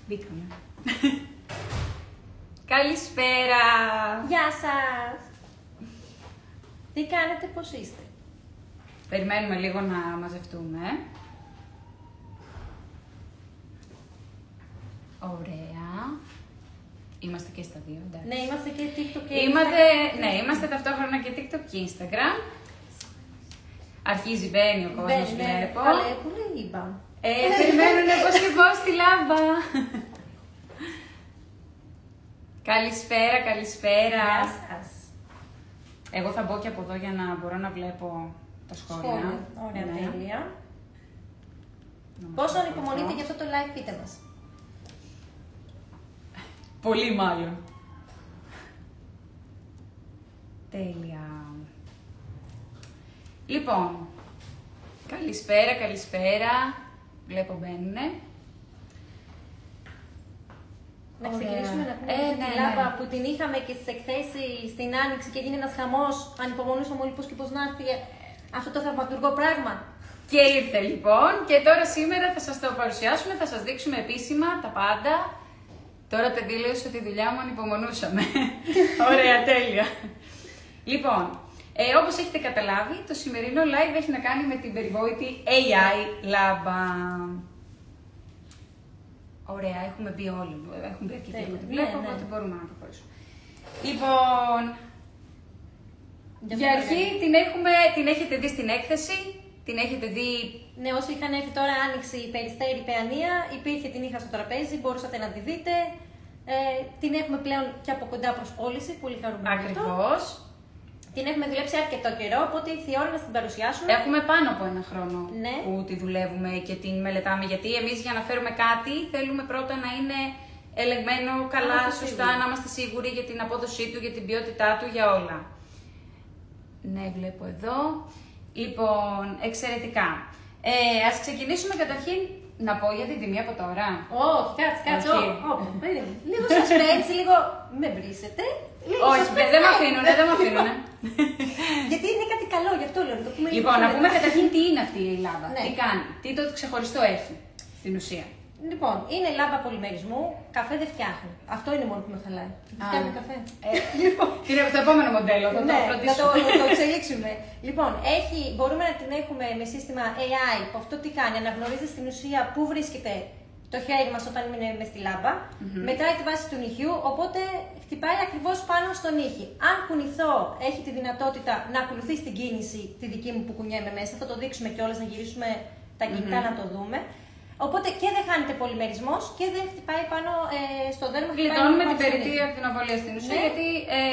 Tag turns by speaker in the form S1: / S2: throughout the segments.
S1: Μπήκαμε. Καλησπέρα!
S2: Γεια σας! Τι κάνετε, πώς είστε?
S1: Περιμένουμε λίγο να μαζευτούμε. Ωραία. Είμαστε και στα δύο, εντάξει.
S2: Ναι, είμαστε και TikTok και
S1: Instagram. Ναι, είμαστε ταυτόχρονα και TikTok και Instagram. Αρχίζει, μπαίνει ο κόσμος, βλέπω.
S2: Αλλά πολύ είπα.
S1: Περιμένουνε πώς και πώς στη λάμπα. Καλησπέρα, καλησπέρα.
S2: Γεια σας.
S1: Εγώ θα μπω και από εδώ για να μπορώ να βλέπω τα σχόλια.
S2: Ωραία,
S1: Ναι.
S2: τέλεια. Πόσο ανυπομονείτε για αυτό το live, πείτε μας.
S1: Πολύ μάλλον. Τέλεια. Λοιπόν, καλησπέρα, καλησπέρα. Βλέπω μπαίνουνε.
S2: Να ξεκινήσουμε να πούμε τη λάμπα που την είχαμε και στις εκθέσεις στην Άνοιξη και έγινε ένας χαμός. Ανυπομονούσαμε όλοι πώς και πώς να έρθει αυτό το θαυματουργό πράγμα.
S1: Και ήρθε λοιπόν και τώρα σήμερα θα σας το παρουσιάσουμε, θα σας δείξουμε επίσημα τα πάντα. Τώρα τα δήλωσε ότι η δουλειά μου ανυπομονούσαμε. Ωραία, τέλεια. Λοιπόν, όπως έχετε καταλάβει, το σημερινό live έχει να κάνει με την περιβόητη AI λάμπα. Ωραία, έχουμε μπει όλοι. Έχουν μπει αρκετοί που τη βλέπω, οπότε μπορούμε να προχωρήσουμε. Λοιπόν, για αρχή την έχετε δει στην έκθεση, την έχετε δει.
S2: Ναι, όσοι είχαν έρθει τώρα Άνοιξη, Περιστέρη, Παιανία, υπήρχε, την είχα στο τραπέζι, μπορούσατε να τη δείτε. Την έχουμε πλέον και από κοντά προς πώληση, πολύ χαρούμενοι.
S1: Ακριβώς.
S2: Την έχουμε δουλέψει αρκετό καιρό, οπότε ήρθε η ώρα να την παρουσιάσουμε.
S1: Έχουμε πάνω από ένα χρόνο
S2: ναι.
S1: που τη δουλεύουμε και την μελετάμε, γιατί εμείς για να φέρουμε κάτι θέλουμε πρώτα να είναι ελεγμένο καλά, σωστά, να είμαστε σίγουροι για την απόδοσή του, για την ποιότητά του, για όλα. Ναι, βλέπω εδώ. Λοιπόν, εξαιρετικά. Ας ξεκινήσουμε καταρχήν να πω για την τιμή από τώρα.
S2: Όχι, κάτσε, περίμενε. Λίγο suspense, λίγο με βρίσετε.
S1: Όχι, δεν με αφήνουνε, δεν με αφήνουνε.
S2: Γιατί είναι κάτι καλό, γι' αυτό λέω να το πούμε.
S1: Λοιπόν, να πούμε καταρχήν τι είναι αυτή η λάμπα, τι κάνει, τι το ξεχωριστό έχει στην ουσία.
S2: Λοιπόν, είναι λάμπα πολυμερισμού, καφέ δεν φτιάχνει. Αυτό είναι μόνο που με χαλάει. Φτιάχνει καφέ.
S1: Λοιπόν, είναι το επόμενο μοντέλο, θα το φροντίσουμε.
S2: Θα το εξελίξουμε. Λοιπόν, μπορούμε να την έχουμε με σύστημα AI, που αυτό τι κάνει, αναγνωρίζει στην ουσία πού βρίσκεται το χέρι μας όταν είναι μες στη λάμπα, μετράει τη βάση του νυχιού, οπότε χτυπάει ακριβώς πάνω στον νύχι. Αν κουνηθώ, έχει τη δυνατότητα να ακολουθεί την κίνηση τη δική μου που κουνιέμαι μέσα, θα το δείξουμε κιόλας, να γυρίσουμε τα κινητά να το δούμε. Οπότε και δεν χάνεται πολυμερισμός και δεν χτυπάει πάνω στο δέρμα.
S1: Γλιτώνουμε την περιττή ακτινοβολία στην ουσία, γιατί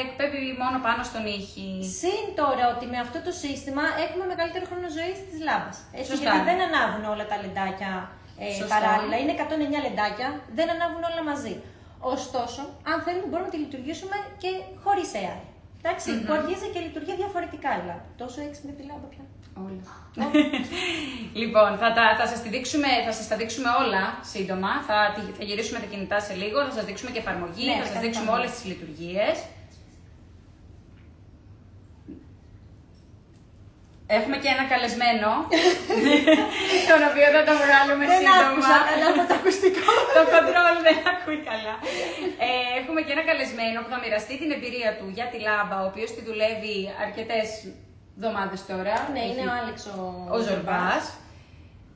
S1: εκπέμπει μόνο πάνω στον ήχη.
S2: Συν τώρα ότι με αυτό το σύστημα έχουμε μεγαλύτερο χρόνο ζωής της λάμπας. Γιατί δεν ανάβουν όλα τα λεντάκια παράλληλα. Είναι 109 λεντάκια, δεν ανάβουν όλα μαζί. Ωστόσο, αν θέλουμε, μπορούμε να τη λειτουργήσουμε και χωρίς AI. Εντάξει, που αρχίζει και λειτουργεί διαφορετικά η λάμπα. Τόσο έξυπνη τη λάμπα πια.
S1: Όλα. Λοιπόν, θα σας τα δείξουμε όλα σύντομα. Θα γυρίσουμε τα κινητά σε λίγο, θα σας δείξουμε και εφαρμογή, θα σας δείξουμε όλες τις λειτουργίες. Έχουμε και ένα καλεσμένο, τον οποίο θα το βγάλουμε σύντομα.
S2: Δεν άκουσα καλά από το ακουστικό.
S1: Το κοντρόλ δεν ακούει καλά. Έχουμε και ένα καλεσμένο που θα μοιραστεί την εμπειρία του για τη λάμπα, ο οποίος τη δουλεύει αρκετές εβδομάδες τώρα.
S2: Ναι, είναι ο Άλεξ
S1: ο Ζορμπάς.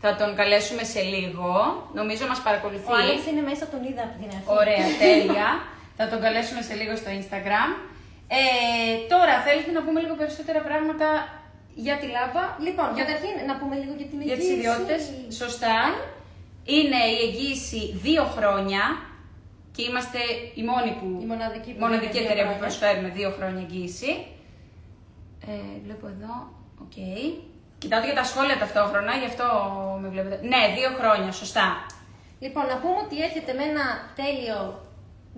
S1: Θα τον καλέσουμε σε λίγο. Νομίζω μας παρακολουθεί.
S2: Ο Άλεξ είναι μέσα, τον είδα από την αρχή.
S1: Ωραία, τέλεια. Θα τον καλέσουμε σε λίγο στο Instagram. Τώρα, θέλετε να πούμε λίγο περισσότερα πράγματα για τη λάμπα?
S2: Λοιπόν, καταρχήν να πούμε λίγο για την εγγύηση.
S1: Για τις ιδιότητες. Σωστά. Είναι η εγγύηση 2 χρόνια και είμαστε οι μόνοι
S2: η
S1: μοναδική εταιρεία που προσφέρουμε 2 χρόνια εγγύηση. Βλέπω εδώ. Οκ. Κοιτάω για τα σχόλια ταυτόχρονα, γι' αυτό με βλέπετε. Ναι, 2 χρόνια, σωστά.
S2: Λοιπόν, να πούμε ότι έρχεται με ένα τέλειο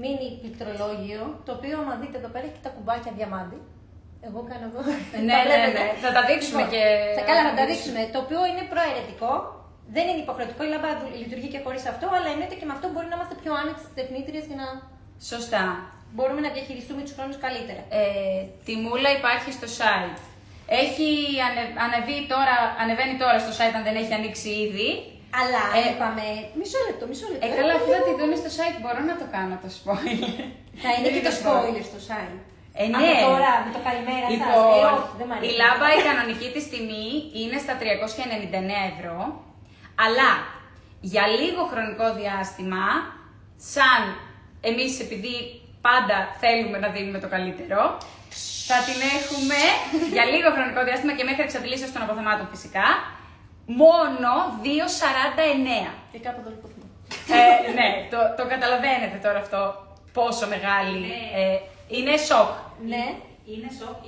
S2: μίνι πληκτρολόγιο, το οποίο, άμα δείτε εδώ πέρα, έχει τα κουμπάκια διαμάντι. Εγώ κάνω εδώ.
S1: Ναι. Θα τα δείξουμε και.
S2: Καλά, θα τα δείξουμε. Το οποίο είναι προαιρετικό. Δεν είναι υποχρεωτικό, η λάμπα λειτουργεί και χωρίς αυτό, αλλά εννοείται και με αυτό μπορεί να είμαστε πιο άνετοι στις τεχνίτριες για να.
S1: Σωστά.
S2: Μπορούμε να διαχειριστούμε τους χρόνους καλύτερα.
S1: Τιμούλα υπάρχει στο site. Ανεβαίνει τώρα στο site αν δεν έχει ανοίξει ήδη.
S2: Αλλά είπαμε. Μισό λεπτό, μισό λεπτό.
S1: Καλά, αφού θα τη δουν στο site, μπορώ να το κάνω το spoiler.
S2: Θα είναι και το spoiler στο site.
S1: Ναι.
S2: Από τώρα, με το καλημέρα σας.
S1: Λοιπόν,
S2: Όχι, δεν μ' αρέσει.
S1: η λάμπα η κανονική της τιμή είναι στα 399€, αλλά για λίγο χρονικό διάστημα, σαν εμείς επειδή πάντα θέλουμε να δίνουμε το καλύτερο, θα την έχουμε για λίγο χρονικό διάστημα και μέχρι εξαντλήσεως των αποθεμάτων φυσικά, μόνο 2,49.
S2: Και κάπου εδώ λοιπόν.
S1: Ναι, το καταλαβαίνετε τώρα αυτό πόσο μεγάλη. Είναι σοκ.
S2: Ναι.
S3: Είναι σοκ,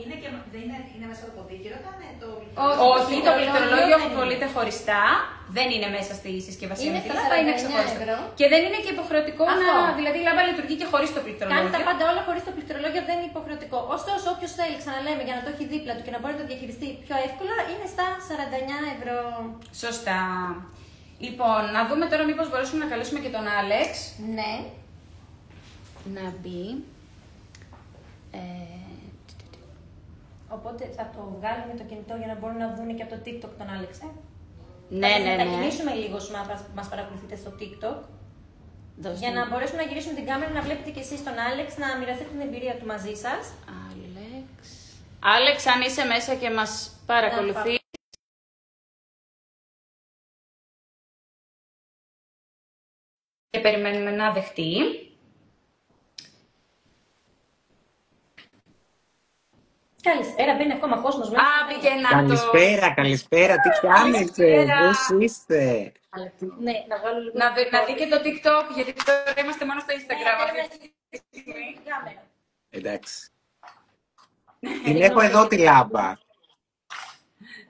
S3: δεν είναι μέσα στο ποδήλατο, όταν το
S1: Όχι, το πληκτρολόγιο πωλείται χωριστά. Δεν είναι μέσα στη συσκευασία
S2: Είναι
S1: με τη
S2: στα
S1: λάμπα, είναι
S2: 49
S1: ξεχωριστό.
S2: ευρώ.
S1: Και δεν είναι και υποχρεωτικό
S2: Αυτό.
S1: δηλαδή η λάμπα λειτουργεί και χωρίς το
S2: Κάνει
S1: πληκτρολόγιο.
S2: τα πάντα όλα χωρίς το πληκτρολόγιο, δεν είναι υποχρεωτικό. Ωστόσο, όποιος θέλει, ξαναλέμε, για να το έχει δίπλα του και να μπορεί να το διαχειριστεί πιο εύκολα, είναι στα 49€.
S1: Σωστά. Λοιπόν, να δούμε τώρα μήπως μπορέσουμε να καλέσουμε και τον Άλεξ.
S2: Ναι.
S1: Να μπει.
S2: Οπότε θα το βγάλουμε το κινητό για να μπορούν να δουν και από το TikTok τον Άλεξ.
S1: Ναι,
S2: Θα
S1: ναι, ναι.
S2: κινήσουμε λίγο όσο μας παρακολουθείτε στο TikTok. Για να μπορέσουμε να γυρίσουμε την κάμερα, να βλέπετε και εσείς τον Άλεξ, να μοιραστείτε την εμπειρία του μαζί σας.
S1: Άλεξ, αν είσαι μέσα και μας παρακολουθεί. Και περιμένουμε να δεχτεί.
S2: Καλησπέρα, μπαίνει ακόμα κόσμος μέσα.
S1: Μπήκε να
S4: Καλησπέρα, καλησπέρα, τι κάνετε, πώς είστε?
S2: Ναι, να βγάλω λίγο.
S1: Να δει και το TikTok, γιατί τώρα είμαστε μόνο στο Instagram. αυτή τη στιγμή.
S4: Εντάξει. Την έχω εδώ τη λάμπα.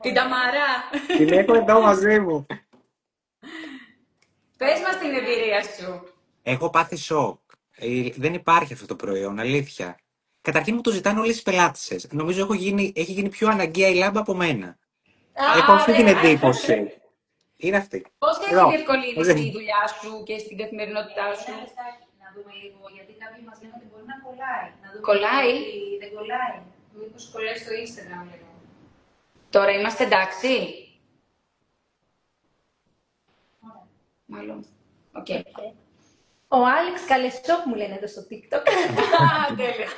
S1: Την Ταμαρά.
S4: Την έχω εδώ μαζί μου.
S1: Πες μας την εμπειρία σου.
S4: Έχω πάθει σοκ. Δεν υπάρχει αυτό το προϊόν, αλήθεια. Καταρχήν μου το ζητάνε όλες οι πελάτησες. Νομίζω έχει γίνει πιο αναγκαία η λάμπα από μένα. Έχω αυτή την εντύπωση. Είναι αυτή.
S1: Πώς έχει
S4: Εδώ.
S1: διευκολύνει τη δουλειά σου και στην καθημερινότητά σου?
S3: να δούμε λίγο, γιατί κάποιοι μας λένε ότι μπορεί να κολλάει. Να δούμε
S1: Κολλάει?
S3: ότι δεν κολλάει. Μήπως κολλάει στο Instagram λίγο.
S1: Τώρα είμαστε εντάξει. Μάλλον. Οκ.
S2: Ο Άλεξ Καλεσόκ μου λένε εδώ στο TikTok.
S1: Τέλεια.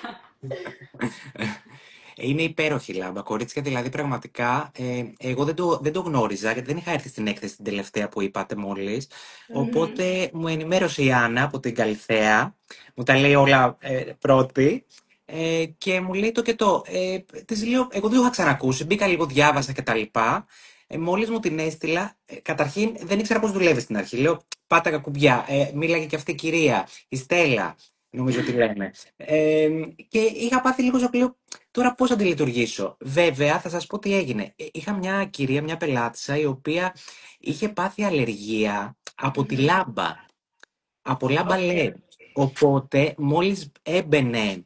S4: Είναι υπέροχη λάμπα, κορίτσια, δηλαδή πραγματικά. Εγώ δεν το γνώριζα, γιατί δεν είχα έρθει στην έκθεση την τελευταία που είπατε μόλις. Οπότε μου ενημέρωσε η Άννα από την Καλυθέα, μου τα λέει όλα πρώτη. Και μου λέει το και το. Της λέω, εγώ δεν το είχα ξανακούσει, μπήκα λίγο, διάβασα κτλ. Μόλις μου την έστειλα, καταρχήν δεν ήξερα πώς δουλεύει στην αρχή. Λέω, πάταγα κουμπιά. Μίλαγε και αυτή η κυρία, η Στέλλα, νομίζω τι λένε. Και είχα πάθει λίγο σοκ. Λέω, τώρα πώς θα τη λειτουργήσω? Βέβαια, θα σας πω τι έγινε. Είχα μια κυρία, μια πελάτησα, η οποία είχε πάθει αλλεργία από τη λάμπα. Από λάμπα LED. Οπότε, μόλις έμπαινε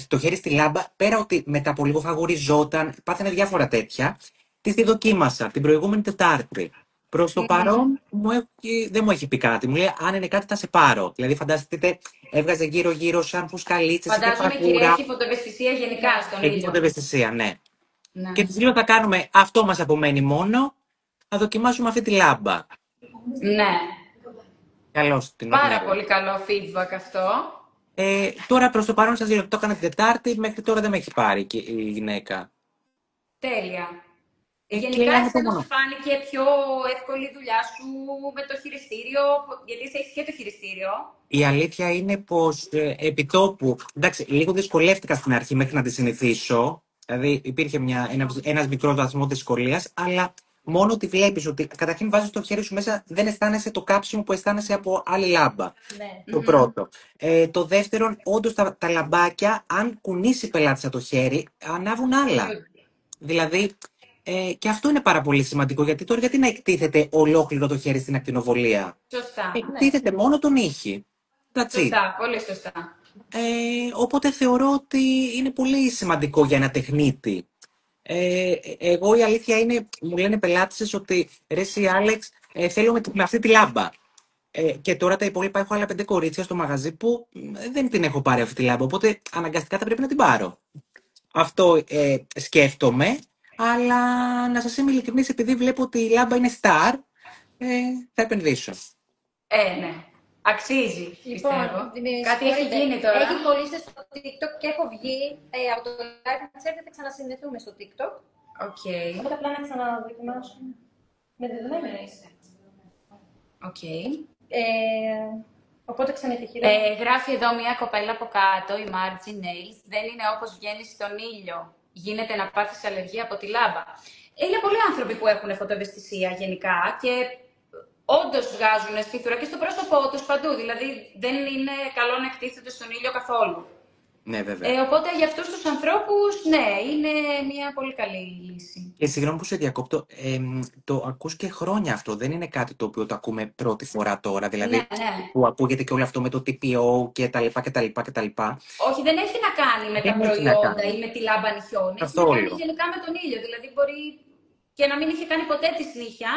S4: το χέρι στη λάμπα, πέρα ότι μετά από λίγο φαγοριζόταν, πάθαινε διάφορα τέτοια, τη δοκίμασα την προηγούμενη Τετάρτη. Προς το παρόν δεν μου έχει πει κάτι. Μου λέει, αν είναι κάτι θα σε πάρω. Δηλαδή, φανταστείτε, έβγαζε γύρω-γύρω σαν φουσκαλίτσες.
S1: Φαντάζομαι η κυρία έχει φωτοευαισθησία γενικά στον ήλιο.
S4: Έχει φωτοευαισθησία, ναι.
S1: Ναι.
S4: Και της λέω, θα κάνουμε, αυτό μας απομένει μόνο, θα δοκιμάσουμε αυτή τη λάμπα.
S1: Ναι.
S4: Καλώς την
S1: Πάρα
S4: ονειρεύω.
S1: πολύ καλό feedback αυτό.
S4: Τώρα προς το παρόν σας λέω, το έκανα την Τετάρτη, μέχρι τώρα δεν με έχει πάρει η γυναίκα.
S1: Τέλεια.
S4: και
S1: Γενικά,
S4: αυτό
S1: εσένα
S4: μόνο.
S1: σου φάνηκε πιο εύκολη η δουλειά σου με το χειριστήριο, γιατί εσύ έχεις και το χειριστήριο.
S4: Η αλήθεια είναι πως επιτόπου, εντάξει, λίγο δυσκολεύτηκα στην αρχή μέχρι να τη συνηθίσω. Δηλαδή υπήρχε ένας μικρός βαθμός δυσκολίας, αλλά μόνο ότι βλέπεις ότι καταρχήν βάζεις το χέρι σου μέσα, δεν αισθάνεσαι το κάψιμο που αισθάνεσαι από άλλη λάμπα.
S2: Ναι.
S4: Το πρώτο. Το δεύτερο, όντως τα λαμπάκια, αν κουνήσει η πελάτησα το χέρι, ανάβουν άλλα. Δηλαδή, και αυτό είναι πάρα πολύ σημαντικό, γιατί τώρα γιατί να εκτίθεται ολόκληρο το χέρι στην ακτινοβολία?
S1: Σωστά.
S4: Εκτίθεται μόνο τον ήχη. That's it.
S1: Σωστά, πολύ σωστά.
S4: Οπότε θεωρώ ότι είναι πολύ σημαντικό για ένα τεχνίτη. Εγώ η αλήθεια είναι, μου λένε πελάτησες ότι ρε εσύ Άλεξ, θέλω με αυτή τη λάμπα. Και τώρα τα υπόλοιπα έχω άλλα 5 κορίτσια στο μαγαζί που δεν την έχω πάρει αυτή τη λάμπα, οπότε αναγκαστικά θα πρέπει να την πάρω. Αυτό σκέφτομαι, αλλά να σας είμαι ειλικρινής, επειδή βλέπω ότι η λάμπα είναι star, θα επενδύσω.
S1: Ναι. Αξίζει,
S2: Λοιπόν,
S1: πιστεύω. Κάτι έχει γίνει τώρα.
S2: Έχει κολλήσει στο TikTok και έχω βγει από το live. Ξέρετε, θα ξανασυνδεθούμε στο TikTok.
S1: Οκ.
S2: Οπότε απλά να ξαναδοκιμάσουμε. Με δεδομένα είσαι.
S1: Οκ.
S2: Οπότε ξανετυχηρό.
S1: Γράφει εδώ μια κοπέλα από κάτω, η Margie Nails. Δεν είναι όπως βγαίνει στον ήλιο. Γίνεται να πάθεις αλλεργία από τη λάμπα. Είναι πολλοί άνθρωποι που έχουν φωτοευαισθησία γενικά και όντως βγάζουν στήθουρα και στο πρόσωπό τους παντού. Δηλαδή δεν είναι καλό να εκτίθεται στον ήλιο καθόλου.
S4: Ναι, βέβαια.
S1: Οπότε για αυτούς τους ανθρώπους, ναι, είναι μια πολύ καλή λύση.
S4: Και συγγνώμη που σε διακόπτω, το ακούς και χρόνια αυτό. Δεν είναι κάτι το οποίο το ακούμε πρώτη φορά τώρα. Δηλαδή,
S1: Ναι.
S4: που ακούγεται και όλο αυτό με το TPO και τα λοιπά.
S1: Όχι, δεν έχει να κάνει με τα προϊόντα ή με τη λάμπα νυχιών. Έχει να κάνει γενικά με τον ήλιο. Δηλαδή, μπορεί και να μην είχε κάνει ποτέ τη συνήθεια,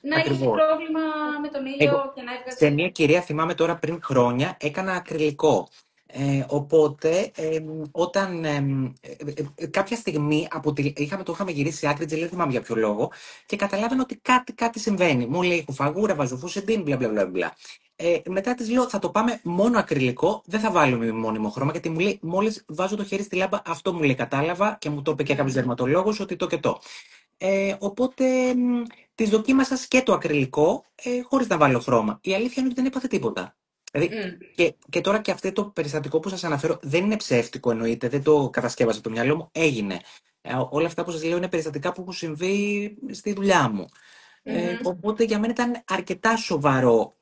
S1: να είχε πρόβλημα με τον ήλιο και να έβγαζε.
S4: Σε μια κυρία, θυμάμαι τώρα πριν χρόνια, έκανα ακριλικό. Οπότε, όταν κάποια στιγμή το είχαμε γυρίσει άκρη, δεν θυμάμαι για ποιο λόγο, και καταλάβαινα ότι κάτι συμβαίνει. Μου λέει: έχω φαγούρα, βάζω φουσεντίν, μπλα. Μετά της λέω: θα το πάμε μόνο ακριλικό, δεν θα βάλουμε μόνιμο χρώμα, γιατί μου λέει: μόλις βάζω το χέρι στη λάμπα, αυτό μου λέει, κατάλαβα, και μου το είπε και κάποιος δερματολόγος ότι το και το. Οπότε τις δοκίμασα και το ακριλικό, χωρίς να βάλω χρώμα. Η αλήθεια είναι ότι δεν έπαθε τίποτα. Δηλαδή, και τώρα και αυτό το περιστατικό που σας αναφέρω δεν είναι ψεύτικο, εννοείται, δεν το κατασκεύασα το μυαλό μου, έγινε. Όλα αυτά που σας λέω είναι περιστατικά που έχουν συμβεί στη δουλειά μου. Οπότε για μένα ήταν αρκετά σοβαρό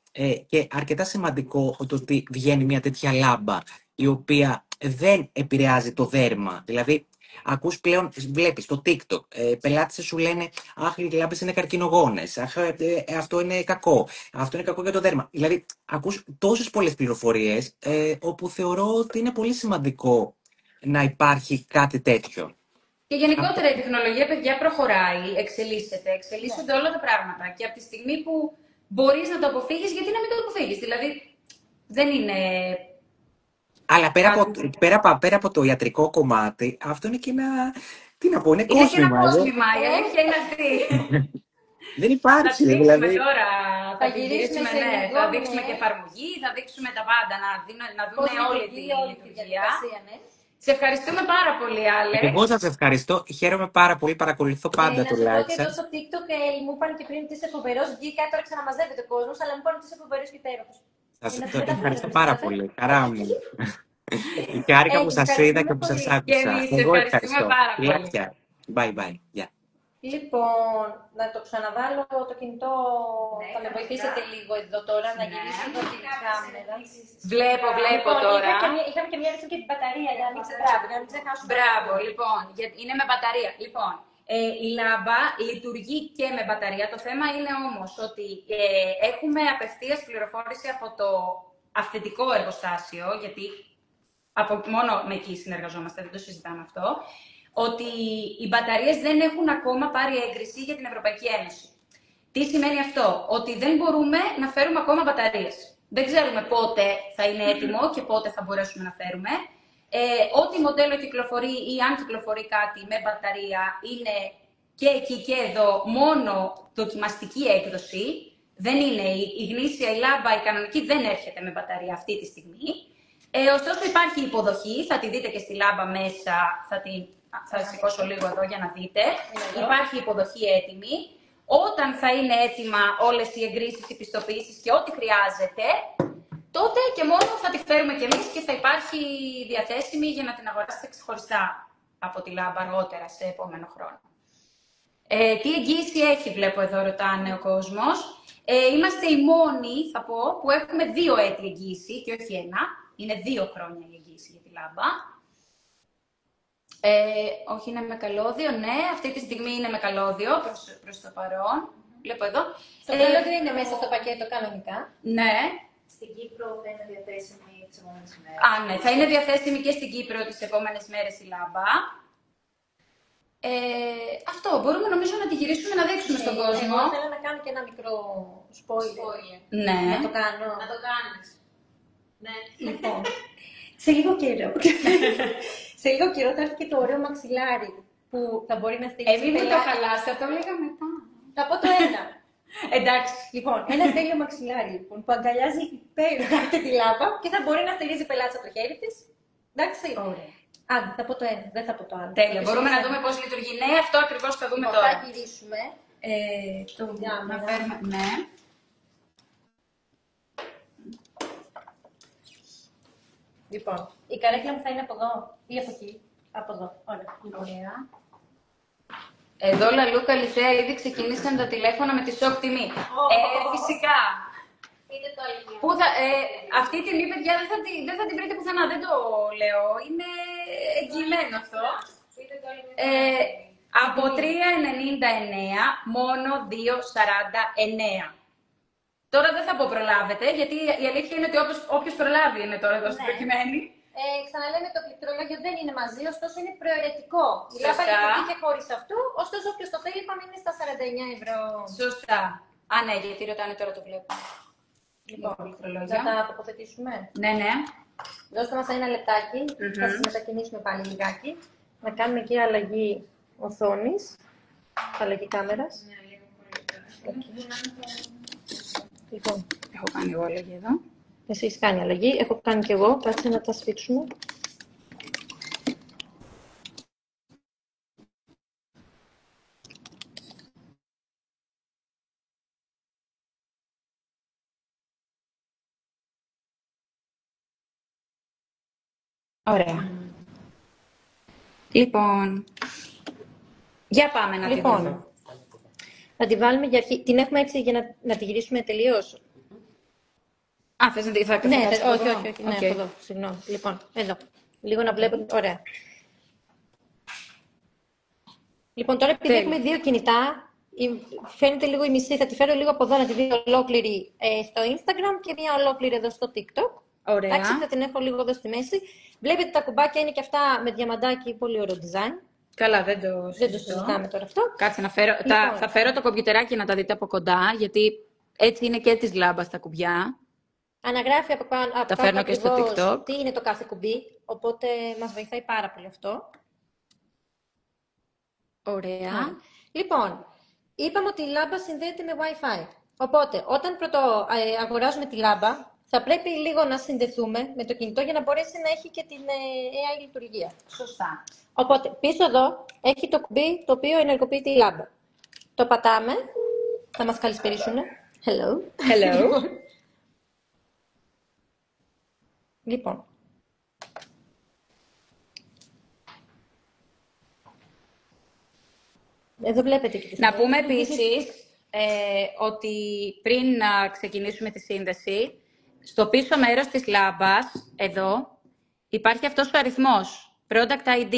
S4: και αρκετά σημαντικό το ότι βγαίνει μια τέτοια λάμπα η οποία δεν επηρεάζει το δέρμα. Δηλαδή, ακούς πλέον, βλέπεις στο TikTok, πελάτες σου λένε «Αχ, οι λάμπες είναι καρκινογόνες, αχ, αυτό είναι κακό, αυτό είναι κακό για το δέρμα». Δηλαδή, ακούς τόσες πολλές πληροφορίες, όπου θεωρώ ότι είναι πολύ σημαντικό να υπάρχει κάτι τέτοιο.
S1: Και γενικότερα η τεχνολογία, παιδιά, προχωράει, εξελίσσονται όλα τα πράγματα. Και από τη στιγμή που μπορείς να το αποφύγεις, γιατί να μην το αποφύγεις. Δηλαδή, δεν είναι...
S4: Αλλά πέρα από το ιατρικό κομμάτι, αυτό είναι και ένα. Τι να πω, είναι κόσμημα.
S1: Είναι και ένα κόσμημα, η αλήθεια είναι αυτή.
S4: Δεν υπάρχει,
S1: θα
S4: δηλαδή.
S1: Τώρα,
S2: θα γυρίσουμε,
S1: θα δείξουμε και εφαρμογή, θα δείξουμε τα πάντα, να δουν όλη τη λειτουργία. Σε ευχαριστούμε πάρα πολύ, Άλεξ.
S4: Εγώ σας ευχαριστώ. Χαίρομαι πάρα πολύ. Παρακολουθώ πάντα το live σας.
S2: Εδώ στο TikTok μου είπαν και πριν ότι είσαι φοβερός. Βγήκα, τώρα ξαναμαζεύεται ο κόσμος, αλλά μου είπαν ότι είσαι φοβερός και υπέροχος.
S4: Σας ευχαριστώ πάρα πολύ. Χαρά μου. Και χάρηκα που σας είδα και που σας άκουσα. Εγώ ευχαριστώ. Bye bye. Yeah.
S2: Λοιπόν, να το ξαναβάλω το κινητό. Θα με βοηθήσετε λίγο εδώ τώρα να γυρίσω εδώ την κάμερα.
S1: Βλέπω τώρα.
S2: Είχαμε και μια ερώτηση για την μπαταρία, για να μην ξεχάσουμε.
S1: Μπράβο, λοιπόν, είναι με μπαταρία. Λοιπόν, η λάμπα λειτουργεί και με μπαταρία. Το θέμα είναι όμως ότι έχουμε απευθείας πληροφόρηση από το αυθεντικό εργοστάσιο, γιατί μόνο με εκεί συνεργαζόμαστε, δεν το συζητάμε αυτό, ότι οι μπαταρίες δεν έχουν ακόμα πάρει έγκριση για την Ευρωπαϊκή Ένωση. Τι σημαίνει αυτό? Ότι δεν μπορούμε να φέρουμε ακόμα μπαταρίες. Δεν ξέρουμε πότε θα είναι έτοιμο και πότε θα μπορέσουμε να φέρουμε. Ό,τι μοντέλο κυκλοφορεί ή αν κυκλοφορεί κάτι με μπαταρία είναι και εκεί και εδώ μόνο δοκιμαστική έκδοση. Δεν είναι η γνήσια, η λάμπα, η κανονική δεν έρχεται με μπαταρία αυτή τη στιγμή. Ωστόσο υπάρχει υποδοχή, θα τη δείτε και στη λάμπα μέσα, θα σηκώσω λίγο εδώ για να δείτε. Υπάρχει υποδοχή έτοιμη. Όταν θα είναι έτοιμα όλες οι εγκρίσεις, οι πιστοποιήσεις και ό,τι χρειάζεται, τότε και μόνο θα τη φέρουμε κι εμείς και θα υπάρχει διαθέσιμη για να την αγοράσετε ξεχωριστά από τη λάμπα αργότερα σε επόμενο χρόνο. Τι εγγύηση έχει, βλέπω εδώ, ρωτάνε ο κόσμος. Είμαστε οι μόνοι, θα πω, που έχουμε 2 έτη εγγύηση και όχι 1. Είναι 2 χρόνια η εγγύηση για τη λάμπα. Όχι, είναι με καλώδιο, ναι. Αυτή τη στιγμή είναι με καλώδιο προς το παρόν. Βλέπω εδώ.
S2: Στο καλώδιο είναι μέσα στο πακέτο κανονικά.
S1: Ναι.
S3: Στην Κύπρο θα είναι διαθέσιμη τις επόμενες μέρες.
S1: Ναι, θα είναι διαθέσιμη και στην Κύπρο τις επόμενες μέρες η λάμπα. Αυτό, μπορούμε νομίζω να τη γυρίσουμε να δείξουμε στον κόσμο.
S2: Εγώ θέλω να κάνω και ένα μικρό spoiler.
S1: Ναι.
S2: Να το κάνω.
S3: Να το κάνεις. Ναι.
S2: Λοιπόν, σε λίγο καιρό. Σε λίγο καιρό θα έρθει και το ωραίο μαξιλάρι που θα μπορεί να στηρίξει.
S1: Μην μου το χαλάσει, θα το έλεγα μετά.
S2: Θα πω το ένα.
S1: Εντάξει.
S2: Λοιπόν, ένα τέλειο μαξιλάρι λοιπόν, που αγκαλιάζει υπέροχα αυτή τη λάμπα και θα μπορεί να στηρίζει πελάτες από το χέρι της. Εντάξει.
S1: Ωραία.
S2: Άντε, θα πω το ένα, δεν θα πω το άλλο.
S1: Τέλεια. Μπορούμε να δούμε πώς λειτουργεί. Ναι, αυτό ακριβώς θα δούμε
S2: Λοιπόν,
S1: τώρα.
S2: θα γυρίσουμε.
S1: Να φέρουμε. Ναι.
S2: Λοιπόν, η καρέκλα μου θα είναι από εδώ ή από εκεί. Από εδώ. Ωραία.
S1: Εδώ, Λαλού, Καλυθέα, ήδη ξεκινήσαν τα τηλέφωνα με τη σοκ τιμή. Φυσικά.
S2: Είτε το άλλο.
S1: Αυτή η τιμή, παιδιά, δεν θα την βρείτε πουθενά, δεν το λέω. Είναι εγγυημένο αυτό. Από 3,99 μόνο 2,49. Τώρα δεν θα πω προλάβετε, γιατί η αλήθεια είναι ότι όποιος προλάβει είναι τώρα εδώ στην προκειμένη.
S2: Ξαναλέμε, το πληκτρολόγιο δεν είναι μαζί, ωστόσο είναι προαιρετικό. Η λάμπα λειτουργεί και χωρίς αυτού, ωστόσο όποιος το θέλει πάμε είναι στα 49€.
S1: Σωστά. Α, ναι, γιατί ρωτάνε τώρα το βλέπω.
S2: Λοιπόν, θα τα τοποθετήσουμε.
S1: Ναι, ναι.
S2: Δώστε μας ένα λεπτάκι, θα σας μετακινήσουμε πάλι λιγάκι. Να κάνουμε και αλλαγή οθόνης, αλλαγή κάμερας. Λοιπόν,
S1: έχω κάνει εγώ αλλαγή εδώ.
S2: Εσύ έχεις κάνει αλλαγή, έχω κάνει και εγώ. Κάτσε να τα σφίξουμε.
S1: Ωραία. Λοιπόν, για πάμε να τη δούμε.
S2: Θα τη βάλουμε για αρχή. Την έχουμε έτσι για να τη γυρίσουμε τελείως.
S1: Α, θες να τη θα
S2: ναι, όχι. Ναι, από εδώ. Συγγνώμη. Λοιπόν, εδώ. Λίγο να βλέπω. Ωραία. Λοιπόν, τώρα επειδή έχουμε δύο κινητά, φαίνεται λίγο η μισή. Θα τη φέρω λίγο από εδώ να τη δει ολόκληρη στο Instagram και μία ολόκληρη εδώ στο TikTok.
S1: Ωραία.
S2: Εντάξει, θα την έχω λίγο εδώ στη μέση. Βλέπετε τα κουμπάκια είναι και αυτά με διαμαντάκι, πολύ ωραίο design.
S1: Καλά, δεν το
S2: συζητάμε τώρα αυτό.
S1: Κάτσε να φέρω. Λοιπόν. Θα φέρω το κομπιουτεράκι να τα δείτε από κοντά, γιατί έτσι είναι και της λάμπας τα κουμπιά.
S2: Αναγράφει από πάνω.
S1: Τα φέρνω και στο TikTok.
S2: Τι είναι το κάθε κουμπί, οπότε μας βοηθάει πάρα πολύ αυτό.
S1: Ωραία.
S2: Λοιπόν, είπαμε ότι η λάμπα συνδέεται με Wi-Fi. Οπότε, όταν αγοράζουμε τη λάμπα, θα πρέπει λίγο να συνδεθούμε με το κινητό για να μπορέσει να έχει και την AI λειτουργία.
S1: Σωστά.
S2: Οπότε, πίσω εδώ έχει το κουμπί το οποίο ενεργοποιεί τη λάμπα. Το πατάμε, θα μας καλησπερίσουνε.
S1: Hello.
S2: Λοιπόν. Εδώ βλέπετε και τη
S1: να πούμε επίσης ότι πριν να ξεκινήσουμε τη σύνδεση, στο πίσω μέρος της λάμπας, εδώ, υπάρχει αυτός ο αριθμός, Product ID.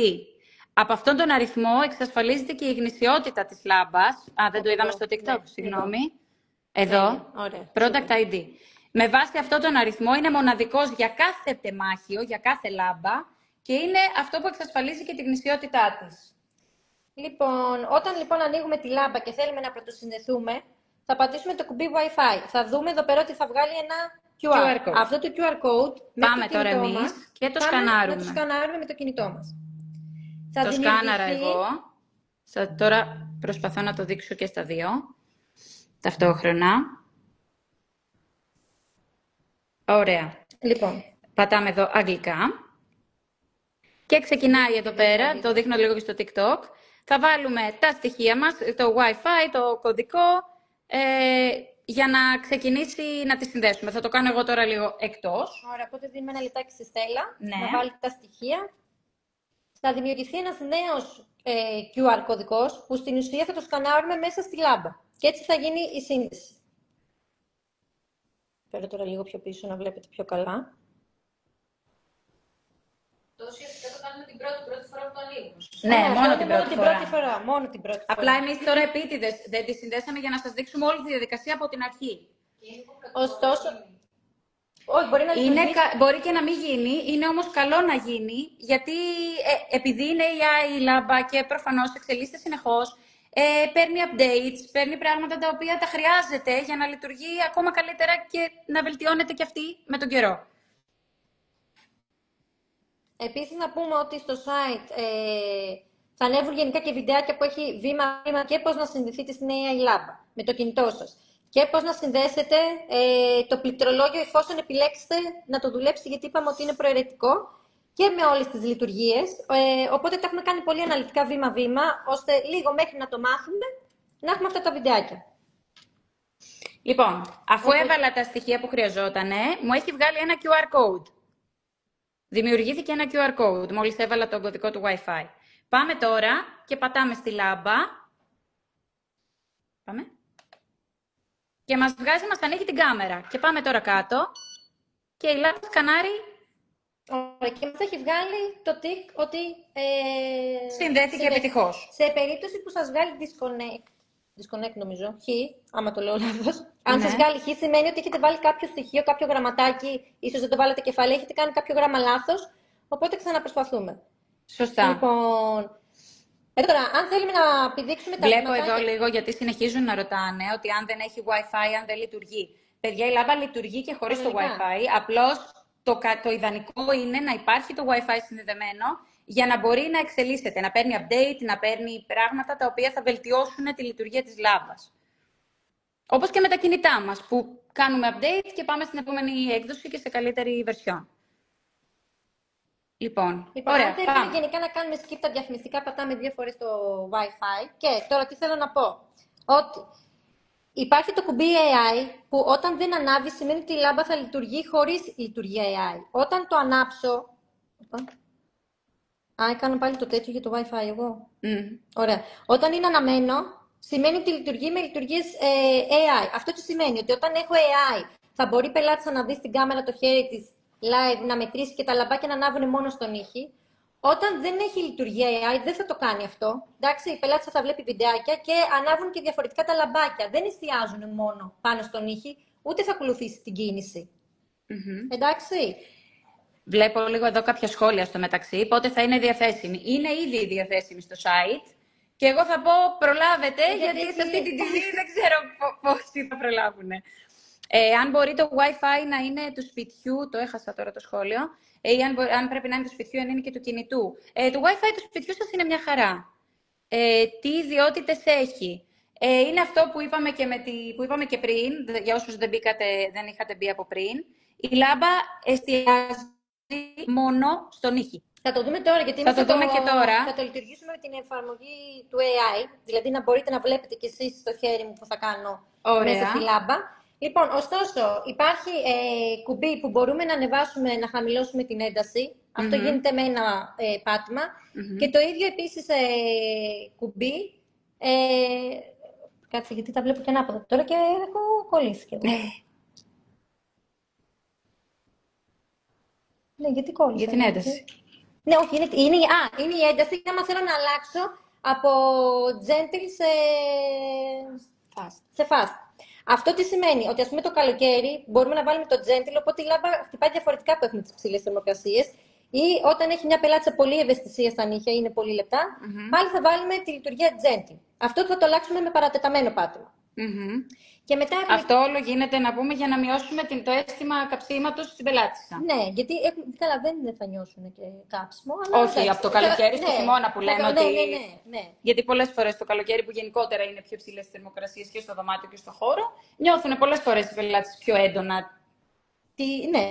S1: Από αυτόν τον αριθμό εξασφαλίζεται και η γνησιότητα της λάμπας. Α, δεν το είδαμε στο TikTok, συγγνώμη. Εδώ, Product ID. Με βάση αυτόν τον αριθμό είναι μοναδικός για κάθε τεμάχιο, για κάθε λάμπα και είναι αυτό που εξασφαλίζει και τη γνησιότητά της.
S2: Λοιπόν, όταν λοιπόν ανοίγουμε τη λάμπα και θέλουμε να πρωτοσυνδεθούμε, θα πατήσουμε το κουμπί Wi-Fi. Θα δούμε εδώ πέρα ότι θα βγάλει ένα QR code. Αυτό το QR code
S1: πάμε τώρα εμείς και το σκανάρουμε.
S2: Να το σκανάρουμε με το κινητό μας.
S1: Το σκάναρα εγώ. Τώρα προσπαθώ να το δείξω και στα δύο. Ταυτόχρονα. Ωραία.
S2: Λοιπόν.
S1: Πατάμε εδώ αγγλικά. Και ξεκινάει εδώ πέρα, το δείχνω λίγο και στο TikTok. Θα βάλουμε τα στοιχεία μας, το Wi-Fi, το κωδικό, για να ξεκινήσει να τη συνδέσουμε. Θα το κάνω εγώ τώρα λίγο εκτός.
S2: Ωραία, οπότε δίνουμε ένα λεπτάκι στη Στέλλα,
S1: ναι.
S2: Να βάλει τα στοιχεία. Θα δημιουργηθεί ένας νέος QR κωδικός, που στην ουσία θα το σκανάρουμε μέσα στη λάμπα. Και έτσι θα γίνει η σύνδεση. Φέρω τώρα λίγο πιο πίσω να βλέπετε πιο καλά.
S3: Το ουσιαστικά το κάνουμε την πρώτη φορά που το ανοίγουμε.
S1: Ναι, μόνο την πρώτη φορά.
S2: Μόνο την πρώτη φορά.
S1: Απλά εμείς τώρα επίτηδες δεν τη συνδέσαμε για να σας δείξουμε όλη τη διαδικασία από την αρχή.
S2: Ωστόσο, όχι,
S1: μπορεί και να μην γίνει, είναι όμως καλό να γίνει, γιατί επειδή είναι η λάμπα και προφανώς εξελίσσεται συνεχώς, παίρνει updates, παίρνει πράγματα τα οποία τα χρειάζεται για να λειτουργεί ακόμα καλύτερα και να βελτιώνεται και αυτή με τον καιρό.
S2: Επίσης να πούμε ότι στο site θα ανέβουν γενικά και βιντεάκια που έχει βήμα και πώς να συνδεθείτε στην AI λάμπα με το κινητό σας. και πώς να συνδέσετε το πληκτρολόγιο εφόσον επιλέξετε να το δουλέψετε, γιατί είπαμε ότι είναι προαιρετικό, και με όλες τις λειτουργίες. Οπότε τα έχουμε κάνει πολύ αναλυτικά βήμα-βήμα, ώστε λίγο μέχρι να το μάθουμε να έχουμε αυτά τα βιντεάκια.
S1: Λοιπόν, αφού έβαλα τα στοιχεία που χρειαζόταν, μου έχει βγάλει ένα QR code. Δημιουργήθηκε ένα QR code, μόλις έβαλα τον κωδικό του Wi-Fi. Πάμε τώρα και πατάμε στη λάμπα. Πάμε. Και μας βγάζει, μας ανοίγει την κάμερα. Και πάμε τώρα κάτω. Και η λάμπα σκανάρει.
S2: Ωραία, και μας έχει βγάλει το τικ ότι...
S1: συνδέθηκε επιτυχώς.
S2: Σε περίπτωση που σας βγάλει disconnect νομίζω, άμα το λέω λάθος. Αν σας βγάλει χ, σημαίνει ότι έχετε βάλει κάποιο στοιχείο, κάποιο γραμματάκι, ίσως δεν το βάλετε κεφαλαία, έχετε κάνει κάποιο γράμμα λάθος, οπότε ξαναπροσπαθούμε.
S1: Σωστά.
S2: Λοιπόν, τώρα, αν θέλουμε να πηδήξουμε τα
S1: Βλέπω εδώ λίγο, γιατί συνεχίζουν να ρωτάνε ότι αν δεν έχει Wi-Fi, αν δεν λειτουργεί. Παιδιά, η λάμπα λειτουργεί και χωρίς το Wi-Fi, απλώς το ιδανικό είναι να υπάρχει το Wi-Fi συνδεδεμένο για να μπορεί να εξελίσσεται, να παίρνει update, να παίρνει πράγματα τα οποία θα βελτιώσουν τη λειτουργία της λάμπας. Όπως και με τα κινητά μας, που κάνουμε update και πάμε στην επόμενη έκδοση και σε καλύτερη version. Λοιπόν, ωραία,
S2: αν θέλουμε γενικά να κάνουμε skip τα διαφημιστικά, πατάμε 2 φορές το Wi-Fi. Και τώρα τι θέλω να πω, ότι υπάρχει το κουμπί AI που όταν δεν ανάβει σημαίνει ότι η λάμπα θα λειτουργεί χωρίς λειτουργία AI. Όταν το ανάψω... έκανα πάλι το τέτοιο για το Wi-Fi εγώ. Ωραία. Όταν είναι αναμένο, σημαίνει ότι λειτουργεί με λειτουργίες AI. Αυτό τι σημαίνει, ότι όταν έχω AI, θα μπορεί πελάτης να δει στην κάμερα το χέρι της live, να μετρήσει και τα λαμπάκια να ανάβουν μόνο στον ήχη. Όταν δεν έχει λειτουργία AI, δεν θα το κάνει αυτό. Εντάξει, η πελάτης θα βλέπει βιντεάκια και ανάβουν και διαφορετικά τα λαμπάκια. Δεν εστιάζουν μόνο πάνω στον ήχη, ούτε θα ακολουθήσει την κίνηση. Εντάξει.
S1: Βλέπω λίγο εδώ κάποια σχόλια στο μεταξύ, πότε θα είναι διαθέσιμη. Είναι ήδη διαθέσιμη στο site και εγώ θα πω προλάβετε, γιατί σε αυτή την τιμή δεν ξέρω πόσοι θα προλάβουν. Αν μπορεί το Wi-Fi να είναι του σπιτιού, το έχασα τώρα το σχόλιο, ή αν πρέπει να είναι του σπιτιού, αν είναι και του κινητού. Το Wi-Fi του σπιτιού σας είναι μια χαρά. Τι ιδιότητες έχει. Είναι αυτό που είπαμε και πριν, για όσους δεν είχατε μπει από πριν. Η λάμπα εστιάζει μόνο στον ήχη.
S2: Θα το δούμε τώρα, γιατί
S1: θα το δούμε και τώρα.
S2: Θα το λειτουργήσουμε με την εφαρμογή του AI, δηλαδή να μπορείτε να βλέπετε κι εσείς το χέρι μου που θα κάνω μέσα στη λάμπα. Λοιπόν, ωστόσο, υπάρχει κουμπί που μπορούμε να ανεβάσουμε, να χαμηλώσουμε την ένταση. Αυτό γίνεται με ένα πάτημα. Και το ίδιο επίσης κουμπί. Κάτσε, γιατί τα βλέπω και ανάποδα τώρα και έχω κολλήσει κι εγώ. Ναι, γιατί κόλλησα.
S1: Για την ένταση.
S2: Ναι, όχι, είναι η ένταση. Άμα θέλω να αλλάξω από gentle σε fast. Αυτό τι σημαίνει, ότι ας πούμε το καλοκαίρι μπορούμε να βάλουμε το gentle, οπότε η λάμπα χτυπάει διαφορετικά που έχουμε τις ψηλές θερμοκρασίες. Ή όταν έχει μια πελάτησα πολύ ευαισθησία στα νύχια, είναι πολύ λεπτά, πάλι θα βάλουμε τη λειτουργία gentle. Αυτό θα το αλλάξουμε με παρατεταμένο πάτημα. Και μετά
S1: αυτό όλο γίνεται, να πούμε, για να μειώσουμε το αίσθημα καψίματος στην πελάτησα.
S2: Ναι, γιατί καλά, δεν θα νιώσουν και κάψιμο. Αλλά
S1: όχι, από το καλοκαίρι στο χειμώνα που λέμε ότι.
S2: Ναι.
S1: Γιατί πολλές φορές το καλοκαίρι, που γενικότερα είναι πιο ψηλές θερμοκρασίες και στο δωμάτιο και στο χώρο, νιώθουν πολλές φορές οι πελάτες πιο έντονα.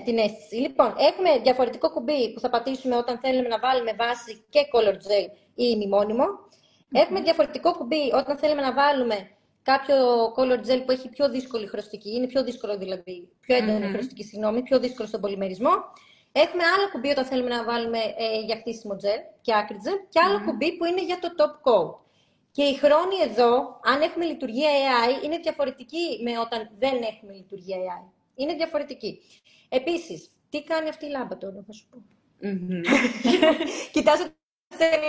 S2: Την αίσθηση. Λοιπόν, έχουμε διαφορετικό κουμπί που θα πατήσουμε όταν θέλουμε να βάλουμε βάση και color gel ή ημιμόνιμο. Έχουμε διαφορετικό κουμπί όταν θέλουμε να βάλουμε κάποιο color gel που έχει πιο δύσκολη χρωστική, είναι πιο δύσκολο δηλαδή, πιο έντονη χρωστική, πιο δύσκολο στον πολυμερισμό. Έχουμε άλλο κουμπί όταν θέλουμε να βάλουμε για χτίσιμο gel και άκρη gel και άλλο κουμπί που είναι για το top coat. Και η χρόνη εδώ, αν έχουμε λειτουργία AI, είναι διαφορετική με όταν δεν έχουμε λειτουργία AI. Είναι διαφορετική. Επίσης, τι κάνει αυτή η λάμπα τώρα, θα σου πω. Κοιτάζω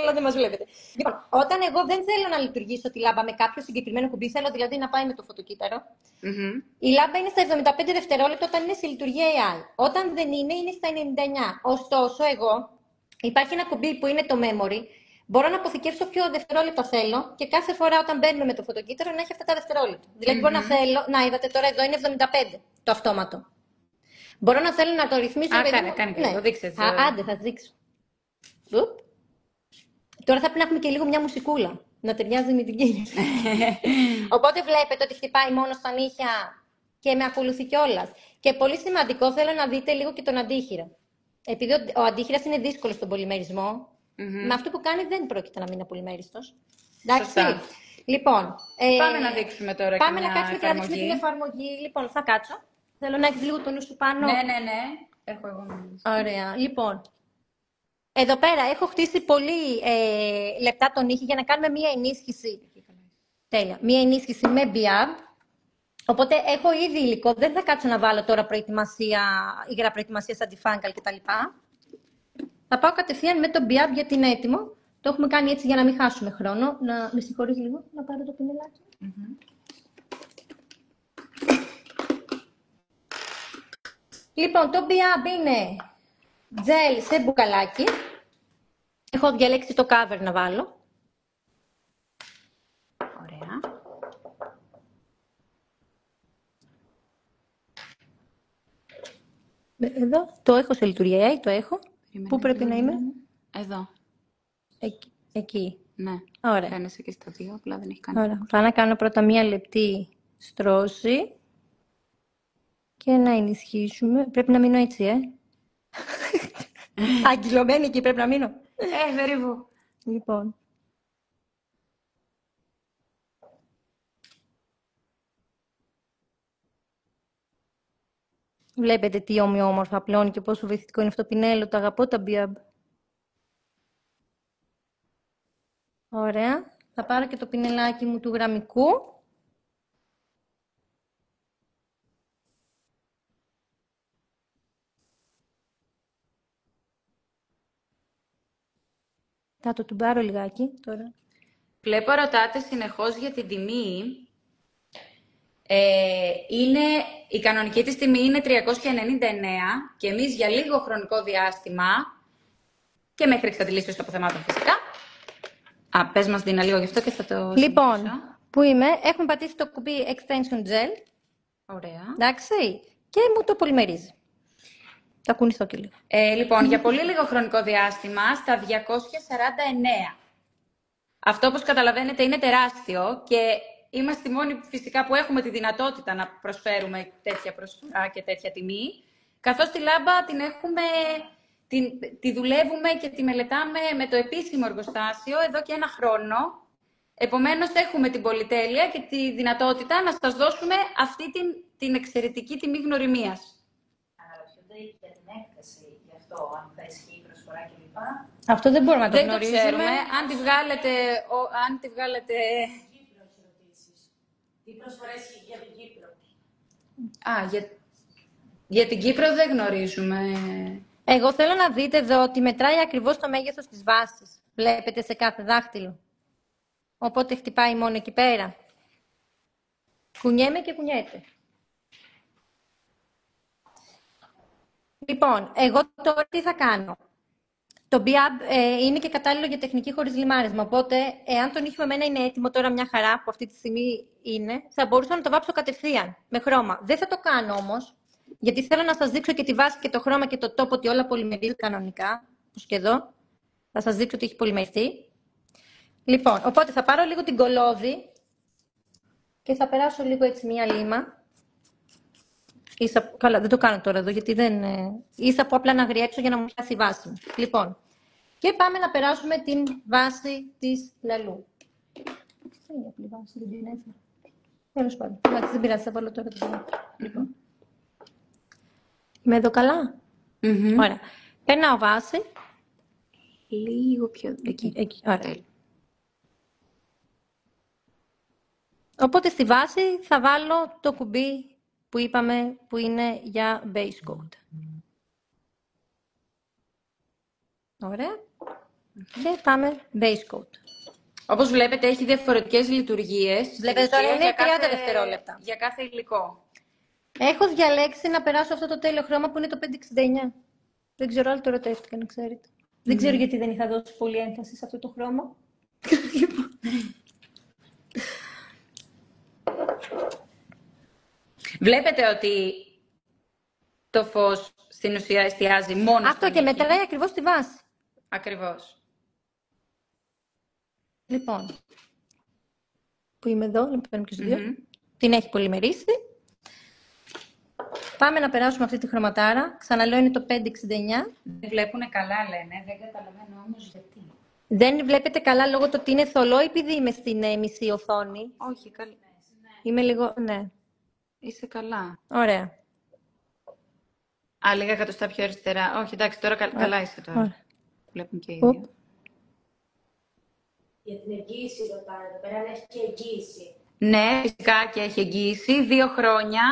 S2: αλλά δεν μας βλέπετε. Λοιπόν, όταν εγώ δεν θέλω να λειτουργήσω τη λάμπα με κάποιο συγκεκριμένο κουμπί, θέλω δηλαδή να πάει με το φωτοκύτταρο, η λάμπα είναι στα 75 δευτερόλεπτα όταν είναι σε λειτουργία AI. Όταν δεν είναι, είναι στα 99. Ωστόσο, υπάρχει ένα κουμπί που είναι το memory. Μπορώ να αποθηκεύσω ποιο δευτερόλεπτο θέλω και κάθε φορά όταν μπαίνουμε με το φωτοκύτταρο να έχει αυτά τα δευτερόλεπτα. Δηλαδή, μπορώ να θέλω. Να, είδατε τώρα εδώ είναι 75 το αυτόματο. Μπορώ να θέλω να το ρυθμίσω.
S1: Κάνε, το δείξε.
S2: Άντε, θα δείξω. Τώρα θα πρέπει να έχουμε και λίγο μια μουσικούλα. να ταιριάζει με την κίνηση. Οπότε βλέπετε ότι χτυπάει μόνο στα νύχια και με ακολουθεί κιόλας. Και πολύ σημαντικό, θέλω να δείτε λίγο και τον αντίχειρα. Επειδή ο αντίχειρας είναι δύσκολο στον πολυμερισμό, με αυτό που κάνει δεν πρόκειται να μην είναι πολυμέριστος. Εντάξει. Λοιπόν,
S1: πάμε να δείξουμε τώρα
S2: πάμε
S1: και
S2: να κάτσουμε και να δείξουμε την εφαρμογή. Λοιπόν, θα κάτσω. Θέλω να έχεις λίγο το νου σου πάνω.
S1: Ναι. Έχω εγώ.
S2: Ωραία. Λοιπόν, εδώ πέρα έχω χτίσει πολύ λεπτά τον ήχη για να κάνουμε μία ενίσχυση. Τέλεια. Μία ενίσχυση με BIAB. Οπότε έχω ήδη υλικό. Δεν θα κάτσω να βάλω τώρα υγρά προετοιμασία σαν antifungal κτλ. Θα πάω κατευθείαν με το BIAB γιατί είναι έτοιμο. Το έχουμε κάνει έτσι για να μην χάσουμε χρόνο. Με συγχωρείς λίγο να πάρω το πινελάκι. Λοιπόν, το BIAB είναι τζέλ σε μπουκαλάκι. Έχω διαλέξει το cover να βάλω.
S1: Ωραία.
S2: Εδώ το έχω σε λειτουργία, το έχω. Πού πρέπει να είμαι?
S1: Εδώ.
S2: Εκεί.
S1: Ναι.
S2: Ωραία.
S1: Φαίνεσαι και στα δύο, απλά δεν έχει κάνει.
S2: Ωραία. Πάω να κάνω πρώτα μία λεπτή στρώση και να ενισχύσουμε. Πρέπει να μείνω έτσι, Αγγυλωμένη εκεί πρέπει να μείνω.
S1: Περίπου.
S2: Λοιπόν. Βλέπετε τι ομοιόμορφα απλώνει και πόσο βοηθητικό είναι αυτό το πινέλο. Το αγαπώ τα BIAB. Ωραία. Θα πάρω και το πινελάκι μου του γραμμικού. Θα το τουμπάρω λιγάκι τώρα.
S1: Βλέπω ρωτάτε συνεχώς για την τιμή. Η κανονική της τιμή είναι 399 και εμείς για λίγο χρονικό διάστημα και μέχρι εξαντλήσεως αποθεμάτων φυσικά. Πες μας Δίνα λίγο γι' αυτό και θα το
S2: Λοιπόν,
S1: συνεχίσω.
S2: πού είμαι, έχουμε πατήσει το κουμπί Extension Gel.
S1: Ωραία.
S2: Εντάξει, και μου το πολυμερίζει. Θα κουνηθώ και λίγο.
S1: Λοιπόν, για πολύ λίγο χρονικό διάστημα, στα 249. Αυτό, όπως καταλαβαίνετε, είναι τεράστιο και είμαστε οι μόνοι φυσικά που έχουμε τη δυνατότητα να προσφέρουμε τέτοια προσφορά και τέτοια τιμή, καθώς τη λάμπα την έχουμε, τη δουλεύουμε και τη μελετάμε με το επίσημο εργοστάσιο εδώ και 1 χρόνο. Επομένως, έχουμε την πολυτέλεια και τη δυνατότητα να σας δώσουμε αυτή την εξαιρετική τιμή γνωριμίας.
S3: Αναρωτιούνται για την έκθεση, γι' αυτό, αν θα ισχύει η προσφορά κλπ.
S2: Αυτό δεν μπορούμε να το
S1: Δεν
S2: γνωρίζουμε.
S1: το ξέρουμε. Αν τη βγάλετε...
S3: Κύπρο έχει ερωτήσεις. Τι προσφορά ισχύει για την Κύπρο?
S1: Για την Κύπρο δεν γνωρίζουμε.
S2: Εγώ θέλω να δείτε εδώ ότι μετράει ακριβώς το μέγεθος της βάσης. Βλέπετε σε κάθε δάχτυλο. Οπότε χτυπάει μόνο εκεί πέρα. Κουνιέμαι και κουνιέται. Λοιπόν, εγώ τώρα τι θα κάνω. Το BIAB είναι και κατάλληλο για τεχνική χωρίς λιμάρισμα. Οπότε, εάν τον ήχη με εμένα είναι έτοιμο τώρα μια χαρά, που αυτή τη στιγμή είναι, θα μπορούσα να το βάψω κατευθείαν με χρώμα. Δεν θα το κάνω όμως, γιατί θέλω να σας δείξω και τη βάση και το χρώμα και το τόπο ότι όλα πολυμερίζουν κανονικά. Όπως και εδώ. Θα σας δείξω ότι έχει πολυμερθεί. Λοιπόν, οπότε θα πάρω λίγο την κολόδη και θα περάσω λίγο έτσι μία λίμα. Καλά, δεν το κάνω τώρα εδώ, γιατί δεν... Ίσα που απλά να αγριέψω για να μου πιάσει η βάση μου. Λοιπόν, και πάμε να περάσουμε την βάση της λαλού. Δεν είναι απλή βάση, δεν την έφερα. Τέλος πάντων. Εντάξει, δεν πειράζει, θα βάλω τώρα το ζώο. Λοιπόν. Είμαι εδώ καλά? Ωραία. Περνάω βάση.
S1: Λίγο πιο...
S2: Εκεί. Ωραία. Οπότε στη βάση θα βάλω το κουμπί που είπαμε που είναι για base coat. Ωραία. Και πάμε base coat.
S1: Όπως βλέπετε έχει διαφορετικές λειτουργίες.
S2: Βλέπετε τώρα είναι 30 δευτερόλεπτα.
S1: Για κάθε υλικό.
S2: Έχω διαλέξει να περάσω αυτό το τέλειο χρώμα που είναι το 569. Δεν ξέρω, άλλο το ερωτεύτηκα να ξέρετε. Δεν ξέρω γιατί δεν είχα δώσει πολύ έμφαση σε αυτό το χρώμα.
S1: Βλέπετε ότι το φως στην ουσία εστιάζει μόνο
S2: αυτό και
S1: ήχη.
S2: μετράει ακριβώς τη βάση.
S1: Ακριβώς.
S2: Λοιπόν, που είμαι εδώ, να παίρνουμε και στους δύο. Την έχει πολυμερίσει. Πάμε να περάσουμε αυτή τη χρωματάρα. Ξαναλέω, είναι το 569.
S1: Δεν βλέπουνε καλά, λένε. Δεν καταλαβαίνω όμως γιατί.
S2: Δεν βλέπετε καλά λόγω του ότι είναι θολό ή επειδή είμαι στην μισή οθόνη?
S1: Όχι, καλά.
S2: Είμαι λίγο... Ναι.
S1: Είσαι καλά.
S2: Ωραία.
S1: Α, λίγα εκατοστά πιο αριστερά. Όχι, εντάξει, τώρα καλά είσαι τώρα.
S2: Ωραία.
S1: Βλέπουν και οι δύο.
S3: Για την εγγύηση ρωτάνε εδώ πέρα, αν έχει και εγγύηση.
S1: Ναι, φυσικά και έχει εγγύηση. 2 χρόνια.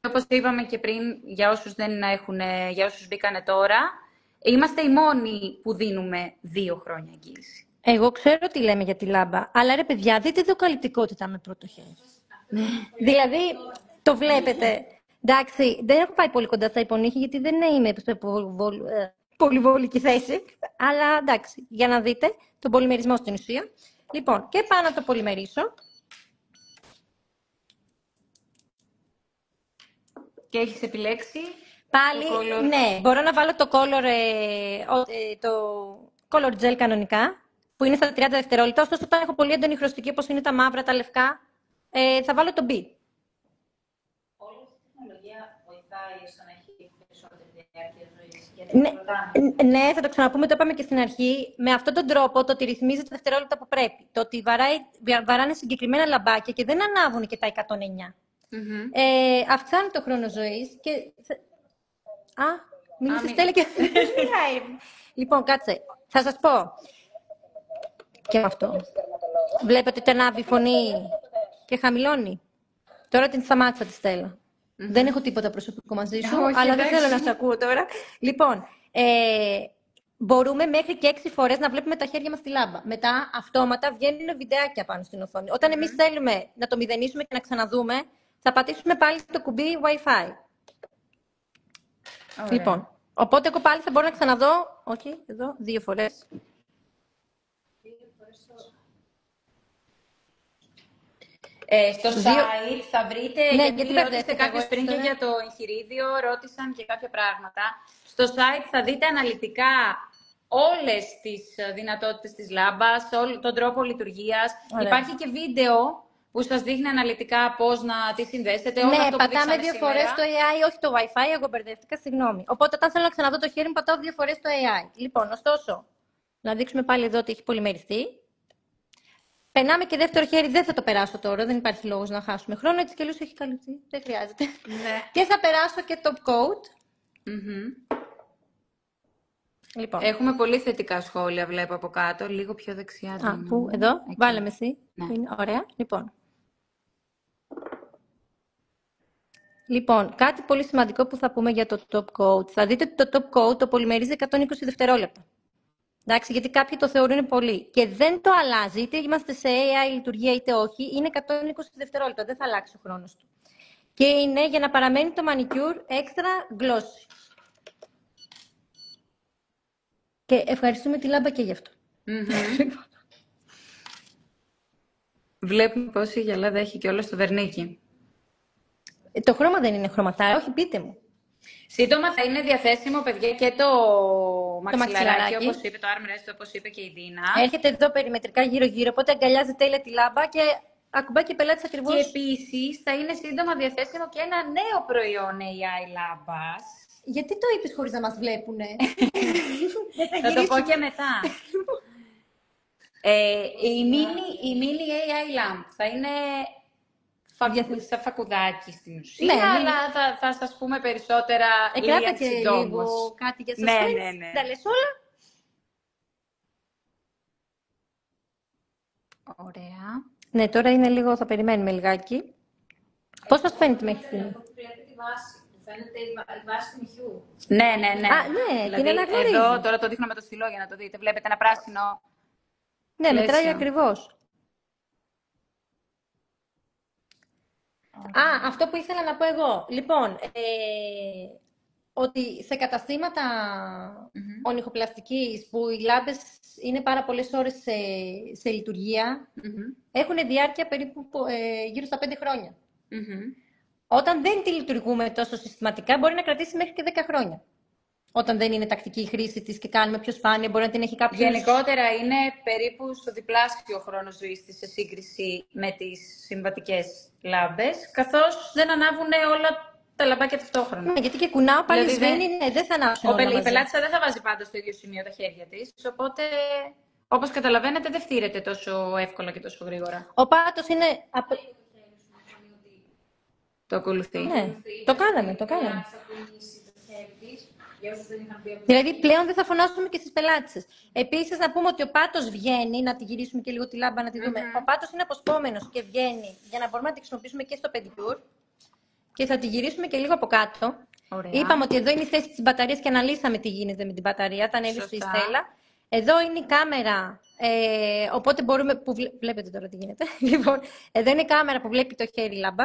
S1: Όπως είπαμε και πριν, για όσους δεν έχουν, για όσους μπήκανε τώρα, είμαστε οι μόνοι που δίνουμε 2 χρόνια εγγύηση.
S2: Εγώ ξέρω τι λέμε για τη λάμπα, αλλά ρε παιδιά, δείτε εδώ καλλιτικότητα με πρώτο χέρι. Δηλαδή, το βλέπετε. Εντάξει, δεν έχω πάει πολύ κοντά στα υπονύχια, γιατί δεν είμαι σε πολυβολική θέση. Αλλά εντάξει, για να δείτε τον πολυμερισμό στην ουσία. Λοιπόν, και πάω να το πολυμερίσω.
S1: Και έχεις επιλέξει
S2: Πάλι,
S1: το color.
S2: ναι, μπορώ να βάλω το color gel κανονικά, που είναι στα 30 δευτερόλεπτα. Ωστόσο, όταν έχω πολύ έντονη χρωστική, όπως είναι τα μαύρα, τα λευκά, θα βάλω το B.
S3: Όλη αυτή η τεχνολογία βοηθάει στο να έχει περισσότερη διάρκεια ζωής.
S2: Ναι, θα το ξαναπούμε, το είπαμε και στην αρχή. Με αυτόν τον τρόπο, το ότι ρυθμίζει τα δευτερόλεπτα που πρέπει, το ότι βαράνε συγκεκριμένα λαμπάκια και δεν ανάβουν και τα 109. Αυξάνει το χρόνο ζωής και... μίλησε Στέλλα και... Λοιπόν, κάτσε. Θα σας πω. Και αυτό. Βλέπετε ότι ανάβει η φωνή και χαμηλώνει. Τώρα την σταμάτησα τη Στέλλα. Δεν έχω τίποτα προσωπικό μαζί σου, αλλά δεν θέλω να σε ακούω τώρα. Λοιπόν, μπορούμε μέχρι και 6 φορές να βλέπουμε τα χέρια μας στη λάμπα. Μετά, αυτόματα, βγαίνουν βιντεάκια πάνω στην οθόνη. Όταν εμείς θέλουμε να το μηδενίσουμε και να ξαναδούμε, θα πατήσουμε πάλι το κουμπί Wi-Fi.
S1: Ωραία.
S2: Λοιπόν, οπότε εγώ πάλι θα μπορώ να ξαναδώ, όχι, εδώ, 2 φορές.
S1: Στο site θα βρείτε,
S2: γιατί
S1: γιατί ρώτησε
S2: μπερδεύτηκα
S1: κάποιος
S2: εγώ
S1: πριν και
S2: τώρα.
S1: για το εγχειρίδιο, ρώτησαν και κάποια πράγματα. Στο site θα δείτε αναλυτικά όλες τις δυνατότητες της λάμπας, τον τρόπο λειτουργίας.
S2: Ωραία.
S1: Υπάρχει και βίντεο που σας δείχνει αναλυτικά πώς να τη συνδέσετε. Όλο
S2: Ναι,
S1: αυτό που
S2: πατάμε
S1: δείξαμε
S2: 2
S1: σήμερα.
S2: φορές το AI, όχι το Wi-Fi, εγώ μπερδεύτηκα, συγγνώμη. Οπότε, όταν θέλω να ξαναδώ το χέρι μου, πατάω 2 φορές το AI. Λοιπόν, ωστόσο, να δείξουμε πάλι εδώ ότι έχει πολυμεριστεί. Περνάμε και δεύτερο χέρι, δεν θα το περάσω τώρα, δεν υπάρχει λόγος να χάσουμε χρόνο, έτσι κι αλλιώς έχει καλυφθεί, δεν χρειάζεται.
S1: Ναι.
S2: Και θα περάσω και top coat. Λοιπόν,
S1: Έχουμε πολύ θετικά σχόλια, βλέπω από κάτω. Λίγο πιο δεξιά.
S2: πού, εδώ,
S1: Εκεί.
S2: βάλε με εσύ.
S1: Ναι.
S2: Που είναι, ωραία, Λοιπόν, κάτι πολύ σημαντικό που θα πούμε για το top coat. Θα δείτε ότι το top coat το πολυμερίζει 120 δευτερόλεπτα. Εντάξει, γιατί κάποιοι το θεωρούν πολύ. Και δεν το αλλάζει, είτε είμαστε σε AI λειτουργία είτε όχι, είναι 120 δευτερόλεπτα, δεν θα αλλάξει ο χρόνος του. Και είναι για να παραμένει το manicure extra glossy. Και ευχαριστούμε τη λάμπα και γι' αυτό.
S1: Βλέπουμε πόση γυαλάδα έχει και όλο στο βερνίκι.
S2: Το χρώμα δεν είναι χρωματάρα, όχι, πείτε μου.
S1: Σύντομα θα είναι διαθέσιμο, παιδιά, και το μαξιλαράκι,
S2: μαξιλαράκι.
S1: όπως είπε, το armrest, όπως είπε και η Δίνα.
S2: Έρχεται εδώ περιμετρικά γύρω-γύρω, οπότε αγκαλιάζει τέλεια τη λάμπα και ακουμπάει και πελάτης ακριβώς.
S1: Και επίσης θα είναι σύντομα διαθέσιμο και ένα νέο προϊόν AI λάμπας.
S2: Γιατί το είπες χωρίς να μας βλέπουνε?
S1: Θα το πω και μετά. Η mini AI lamp θα είναι σαν φακουδάκι στην ουσία,
S2: Ναι,
S1: αλλά θα σας πούμε περισσότερα
S2: Κράτα και
S1: συντόμως.
S2: λίγο κάτι για
S1: Ναι,
S2: suspense.
S1: ναι, ναι.
S2: Τα λες όλα.
S1: Ωραία.
S2: Ναι, τώρα είναι λίγο, θα περιμένουμε λιγάκι. Πώς σας φαίνεται μέχρι στιγμή?
S3: Αυτό που βλέπετε τη βάση, που φαίνεται η βάση του νυχιού.
S1: Ναι, ναι, ναι.
S2: Α, ναι, την αναγνωρίζει.
S1: Εδώ τώρα το δείχνω με το στυλό για να το δείτε. Βλέπετε ένα πράσινο.
S2: Ναι,
S1: πλαίσιο.
S2: μετράει ακριβώς. Αυτό που ήθελα να πω εγώ. Λοιπόν, ότι σε καταστήματα ονυχοπλαστικής που οι λάμπες είναι πάρα πολλές ώρες σε λειτουργία, έχουν διάρκεια περίπου γύρω στα 5 χρόνια. Όταν δεν τη λειτουργούμε τόσο συστηματικά, μπορεί να κρατήσει μέχρι και 10 χρόνια. όταν δεν είναι τακτική η χρήση της και κάνουμε πιο σπάνια, μπορεί να την έχει κάποιος...
S1: Γενικότερα είναι περίπου στο διπλάσιο χρόνο ζωής της σε σύγκριση με τις συμβατικές λάμπες, καθώς δεν ανάβουν όλα τα λαμπάκια ταυτόχρονα.
S2: Ναι, γιατί και κουνάω πάλι
S1: Δηλαδή,
S2: σβήνει, ναι, δεν θα ανάψουν όλα
S1: Η
S2: μαζί.
S1: πελάτησα δεν θα βάζει πάντα στο ίδιο σημείο τα χέρια της, οπότε όπως καταλαβαίνετε δεν φτύρεται τόσο εύκολα και τόσο γρήγορα.
S2: Ο πάτος είναι...
S1: Το ακολουθεί.
S2: Ναι, το κάναμε. Δηλαδή πλέον δεν θα φωνάσουμε και στις πελάτησες. Επίσης να πούμε ότι ο πάτος βγαίνει, να τη γυρίσουμε και λίγο τη λάμπα να τη δούμε. Ο πάτος είναι αποσπόμενος και βγαίνει για να μπορούμε να τη χρησιμοποιήσουμε και στο pedicure. Και θα τη γυρίσουμε και λίγο από κάτω.
S1: Ωραία.
S2: Είπαμε ότι εδώ είναι η θέση της μπαταρίας και αναλύσαμε τι γίνεται με την μπαταρία. Τα ανέλησε η Στέλλα. Εδώ είναι η κάμερα, οπότε μπορούμε... Βλέπετε τώρα τι γίνεται. Λοιπόν, εδώ είναι η κάμερα που βλέπει το χέρι λάμπα.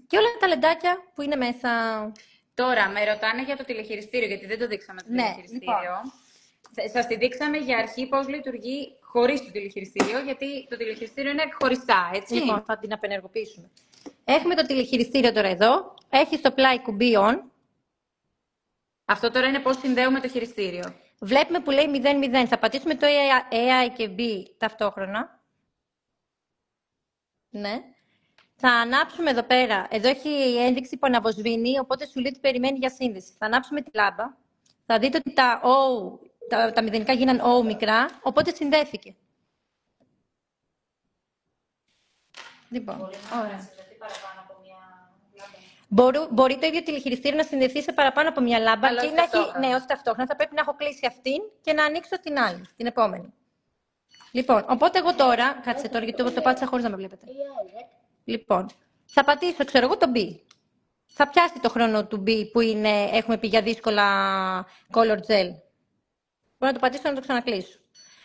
S2: Και όλα τα λεντάκια που είναι μέσα.
S1: Τώρα, με ρωτάνε για το τηλεχειριστήριο, γιατί δεν το δείξαμε το τηλεχειριστήριο. Λοιπόν. Σας τη δείξαμε για αρχή πώς λειτουργεί χωρίς το τηλεχειριστήριο, γιατί το τηλεχειριστήριο είναι χωριστά, έτσι.
S2: Λοιπόν, θα την απενεργοποιήσουμε. Έχουμε το τηλεχειριστήριο τώρα εδώ. Έχει στο πλάι κουμπί on.
S1: Αυτό τώρα είναι πώς συνδέουμε το χειριστήριο.
S2: Βλέπουμε που λέει 0-0. Θα πατήσουμε το AI και B ταυτόχρονα. Ναι. Θα ανάψουμε εδώ πέρα. Εδώ έχει η ένδειξη που αναβοσβήνει, οπότε σου λέει ότι περιμένει για σύνδεση. Θα ανάψουμε τη λάμπα. Θα δείτε ότι τα μηδενικά γίναν O μικρά, οπότε συνδέθηκε. Λοιπόν, ωραία. Μπορεί το ίδιο τηλεχειριστήριο να συνδεθεί σε παραπάνω από μια λάμπα.
S1: Αλλά
S2: και να έχει, ναι, όχι ταυτόχρονα. Θα πρέπει να έχω κλείσει αυτήν και να ανοίξω την άλλη, την επόμενη. Λοιπόν, οπότε εγώ τώρα. Κάτσε τώρα, γιατί το πάτησα χωρίς να με βλέπετε. Λοιπόν, θα πατήσω, ξέρω εγώ, το B. Θα πιάσει το χρόνο του B που έχουμε πει για δύσκολα color gel. Μπορώ να το πατήσω να το ξανακλείσω.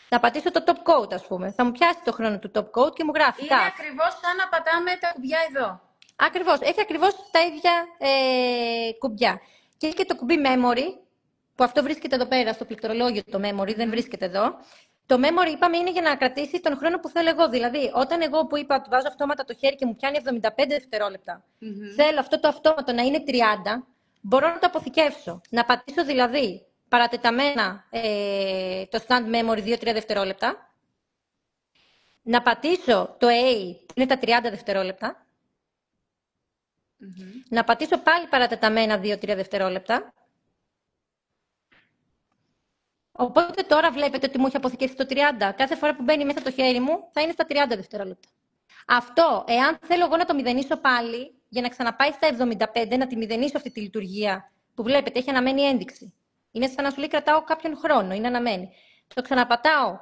S2: Θα πατήσω το top coat, ας πούμε. Θα μου πιάσει το χρόνο του top coat και μου γράφει.
S1: Είναι ακριβώς σαν να πατάμε τα κουμπιά εδώ.
S2: Ακριβώς. Έχει ακριβώς τα ίδια κουμπιά. Και έχει και το κουμπί memory, που αυτό βρίσκεται εδώ πέρα στο πληκτρολόγιο το memory, δεν βρίσκεται εδώ. Το memory, είπαμε, είναι για να κρατήσει τον χρόνο που θέλω εγώ. Δηλαδή, όταν εγώ που είπα ότι βάζω αυτόματα το χέρι και μου πιάνει 75 δευτερόλεπτα, θέλω αυτό το αυτόματο να είναι 30, μπορώ να το αποθηκεύσω. Να πατήσω δηλαδή παρατεταμένα το stand memory 2-3 δευτερόλεπτα. Να πατήσω το A, που είναι τα 30 δευτερόλεπτα. Να πατήσω πάλι παρατεταμένα 2-3 δευτερόλεπτα. Οπότε τώρα βλέπετε ότι μου έχει αποθηκεύσει το 30. Κάθε φορά που μπαίνει μέσα το χέρι μου θα είναι στα 30 δευτερόλεπτα. Αυτό, εάν θέλω εγώ να το μηδενίσω πάλι, για να ξαναπάει στα 75, να τη μηδενίσω αυτή τη λειτουργία που βλέπετε, έχει αναμένη ένδειξη. Είναι σαν να σου λέει κρατάω κάποιον χρόνο, είναι αναμένη. Το ξαναπατάω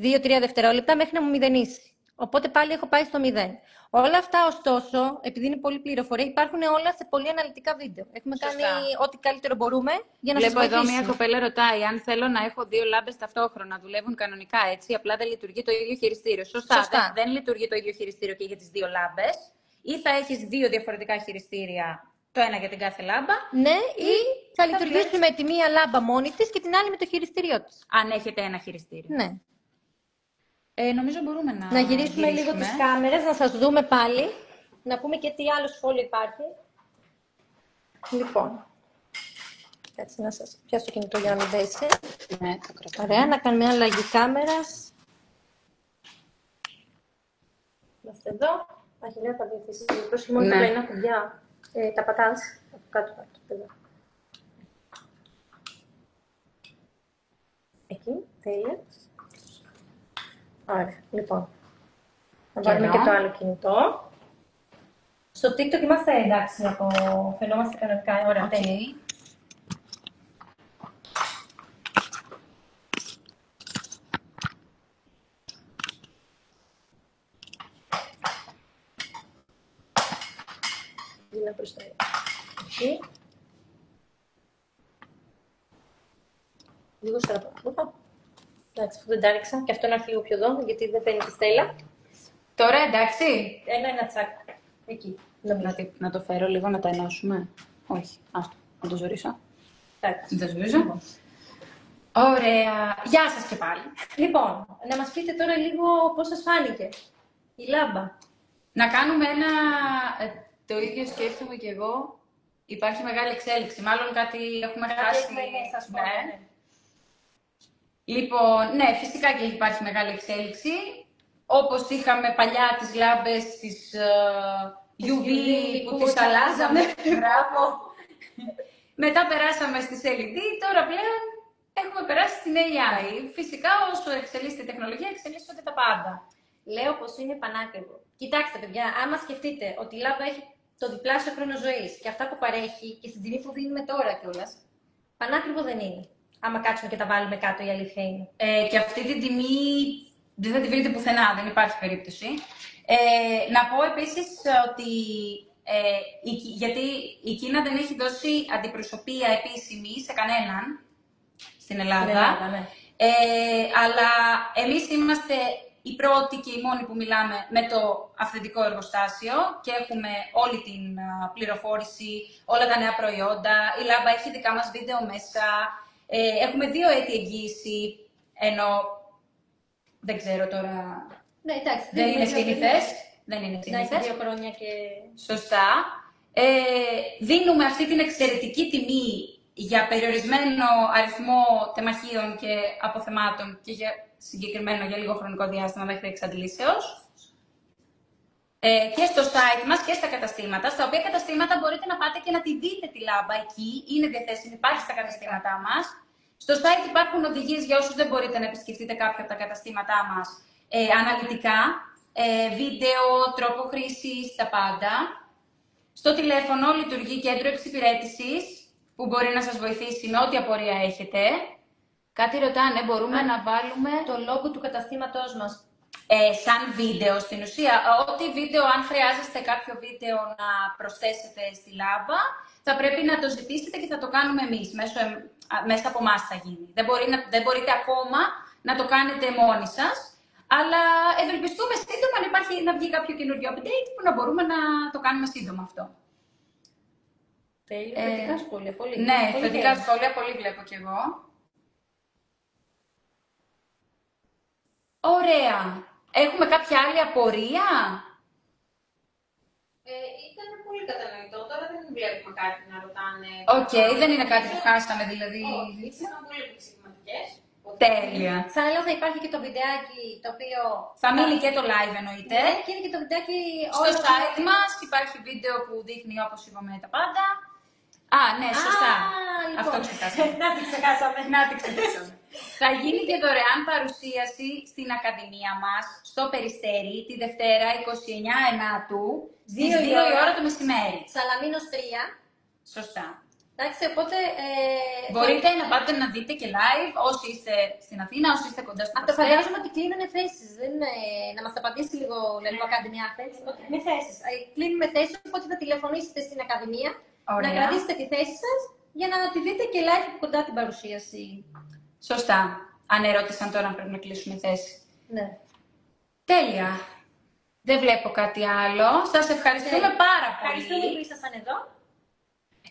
S2: 2-3 δευτερόλεπτα μέχρι να μου μηδενίσει. Οπότε πάλι έχω πάει στο 0. Όλα αυτά, ωστόσο, επειδή είναι πολύ πληροφορία, υπάρχουν όλα σε πολύ αναλυτικά βίντεο. Έχουμε κάνει ό,τι καλύτερο μπορούμε για να σας βοηθήσουμε.
S1: Βλέπω εδώ μια κοπέλα ρωτάει αν θέλω να έχω δύο λάμπες ταυτόχρονα. Δουλεύουν κανονικά έτσι, απλά δεν λειτουργεί το ίδιο χειριστήριο. Σωστά. Δεν λειτουργεί το ίδιο χειριστήριο και για τις δύο λάμπες. Ή θα έχεις δύο διαφορετικά χειριστήρια, το ένα για την κάθε λάμπα.
S2: Ναι, ή θα λειτουργήσουμε τη μία λάμπα μόνη της και την άλλη με το χειριστήριό της.
S1: Αν έχετε ένα χειριστήριο.
S2: Ναι.
S1: Νομίζω μπορούμε να
S2: γυρίσουμε λίγο τις κάμερες, να σας δούμε πάλι. Να πούμε και τι άλλο σχόλιο υπάρχει. Λοιπόν, κάτσε να σας πιάσω το κινητό για να μην δέσει.
S1: Ναι, το κρατάω.
S2: Ωραία, να κάνουμε μια αλλαγή κάμερας. Είμαστε εδώ. Αχιλέα θα βοηθήσει. Πρόσεχε μόνο τα πλαϊνά κουμπιά. Τα πατάς από κάτω. Εδώ. Εκεί, τέλεια. Ωραία, λοιπόν. Να βάλουμε και το άλλο κινητό. Στο TikTok είμαστε εντάξει, φαινόμαστε κανονικά. Ωραία, τέλεια. Δίνω προς τα εκεί. Λίγο στραπά. Εντάξει, αυτό δεν τα ρίξα. Και αυτό να έρθει λίγο πιο εδώ, γιατί δεν παίρνει τη Στέλλα.
S1: Τώρα εντάξει.
S2: Ένα τσακ. Εκεί.
S1: Να το φέρω λίγο να τα ενώσουμε. Όχι. Άστο. Να το ζωρίσω.
S2: Εντάξει.
S1: Να το ζωρίσω. Ωραία. Γεια σας και πάλι.
S2: Λοιπόν, να μας πείτε τώρα λίγο πώς σας φάνηκε η λάμπα.
S1: Να κάνουμε ένα... το ίδιο σκέφτομαι κι εγώ. Υπάρχει μεγάλη εξέλιξη. Μάλλον κάτι έχουμε χάσει.
S2: Ναι.
S1: Λοιπόν, ναι, φυσικά και υπάρχει μεγάλη εξέλιξη. Όπως είχαμε παλιά τις λάμπες, τις UV που τις αλλάζαμε. Μπράβο. Μετά περάσαμε στις LED, τώρα πλέον έχουμε περάσει στην AI. Φυσικά όσο εξελίσσεται η τεχνολογία, εξελίσσονται τα πάντα.
S2: Λέω πως είναι πανάκριβο. Κοιτάξτε, παιδιά, άμα σκεφτείτε ότι η λάμπα έχει το διπλάσιο χρόνο ζωής και αυτά που παρέχει και στην τιμή που δίνουμε τώρα κιόλας, πανάκριβο δεν είναι. Άμα κάτσουμε και τα βάλουμε κάτω, η αλήθεια είναι.
S1: Και αυτή την τιμή δεν θα τη βρείτε πουθενά, δεν υπάρχει περίπτωση. Να πω επίσης ότι γιατί η Κίνα δεν έχει δώσει αντιπροσωπεία επίσημη σε κανέναν στην Ελλάδα.
S2: Ναι.
S1: Αλλά εμείς είμαστε οι πρώτοι και οι μόνοι που μιλάμε με το αυθεντικό εργοστάσιο και έχουμε όλη την πληροφόρηση, όλα τα νέα προϊόντα. Η λάμπα έχει δικά μας βίντεο μέσα. Έχουμε 2 έτη εγγύηση, ενώ δεν ξέρω τώρα.
S2: Ναι, εντάξει,
S1: δεν είναι συνηθές. Δεν είναι συνήθες.
S2: 2 χρόνια και...
S1: Σωστά. Δίνουμε αυτή την εξαιρετική τιμή για περιορισμένο αριθμό τεμαχίων και αποθεμάτων και συγκεκριμένο για λίγο χρονικό διάστημα μέχρι εξαντλήσεως. Και στο site μας και στα καταστήματα, στα οποία καταστήματα μπορείτε να πάτε και να τη δείτε τη λάμπα εκεί. Είναι διαθέσιμη, υπάρχει στα καταστήματά μας. Στο site υπάρχουν οδηγίες για όσους δεν μπορείτε να επισκεφτείτε κάποια από τα καταστήματά μας αναλυτικά. Βίντεο, τρόπο χρήσης, τα πάντα. Στο τηλέφωνο λειτουργεί κέντρο εξυπηρέτησης που μπορεί να σας βοηθήσει με ό,τι απορία έχετε. Κάτι ρωτάνε, μπορούμε να βάλουμε
S2: το logo του καταστήματός μας.
S1: Σαν βίντεο στην ουσία. Ό,τι βίντεο, αν χρειάζεστε κάποιο βίντεο να προσθέσετε στη λάμπα, θα πρέπει να το ζητήσετε και θα το κάνουμε εμείς. Μέσα από εμάς θα γίνει. Δεν μπορείτε ακόμα να το κάνετε μόνοι σας. Αλλά ευελπιστούμε σύντομα να βγει κάποιο καινούριο update που να μπορούμε να το κάνουμε σύντομα αυτό.
S2: Τέλεια, θετικά σχόλια, πολύ.
S1: Ναι,
S2: πολύ
S1: θετικά σχόλια, πολύ βλέπω κι εγώ. Ωραία. Έχουμε κάποια άλλη απορία?
S3: Ήταν πολύ κατανοητό. Τώρα δεν βλέπουμε κάτι να ρωτάνε.
S1: Οκ, δεν είναι κάτι που χάσαμε δηλαδή.
S3: Όχι, ήταν πολύ επεξηγηματικές.
S1: Τέλεια.
S2: Σαν λέω θα υπάρχει και το βιντεάκι το οποίο...
S1: Θα μείνει και το live εννοείται.
S2: Ναι, και είναι και το βιντεάκι...
S1: Στο site μας υπάρχει βίντεο που δείχνει όπως είπαμε τα πάντα. Α, ναι, σωστά.
S2: Λοιπόν.
S1: Αυτό ξεχάσαμε.
S2: Να τη ξεχάσαμε.
S1: Θα γίνει και δωρεάν παρουσίαση στην Ακαδημία μας, στο Περιστέρι, τη Δευτέρα 29 Ενάτου, στις 2 η ώρα το μεσημέρι.
S2: Σαλαμίνος 3.
S1: Σωστά.
S2: Εντάξει, οπότε...
S1: Μπορείτε να πάτε να δείτε και live, όσοι είστε στην Αθήνα, όσοι είστε κοντά στο
S2: Αυτό
S1: Περιστέρι.
S2: φαντάζομαι ότι κλείνουν θέσεις. Δεν είναι... Να μας απαντήσει λίγο, Λελού Ακαδημία, θέση. Με θέσεις. Κλείνουμε θέσεις, οπότε θα τηλεφωνήσετε στην Ακαδημία.
S1: Ωραία.
S2: Να κρατήσετε τη θέση σας για να τη δείτε και live από κοντά την παρουσίαση.
S1: Σωστά. Αν ερώτησαν τώρα αν πρέπει να κλείσουμε θέση.
S2: Ναι.
S1: Τέλεια. Δεν βλέπω κάτι άλλο. Σας ευχαριστούμε πάρα πολύ.
S2: Ευχαριστούμε που ήσασταν εδώ.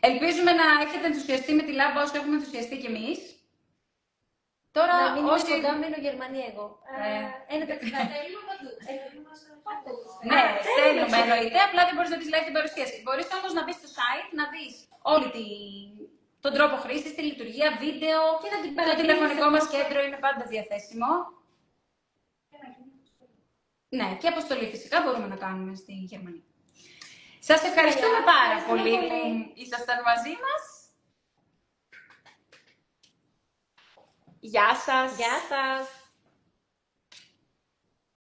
S1: Ελπίζουμε να έχετε ενθουσιαστεί με τη λάμπα όσο έχουμε ενθουσιαστεί κι εμείς. Τώρα,
S2: Να μην
S1: όσοι...
S2: κοντά μένω Γερμανία εγώ. Ένα ταξιδάκι.
S1: Ναι, θέλουμε εννοείται, απλά δεν μπορείς να δεις live την παρουσίαση. Μπορείς όμως να μπεις στο site, να δεις όλη τον τρόπο χρήσης, τη λειτουργία, βίντεο,
S2: Και να την
S1: το
S2: παρατηρήσεις
S1: τηλεφωνικό μας
S2: όπως-
S1: κέντρο είναι πάντα διαθέσιμο. Ναι, και αποστολή φυσικά μπορούμε να κάνουμε στη Γερμανία. Σας ευχαριστούμε πάρα πολύ που ήσασταν μαζί μας. Γεια σας.
S2: Γεια σας.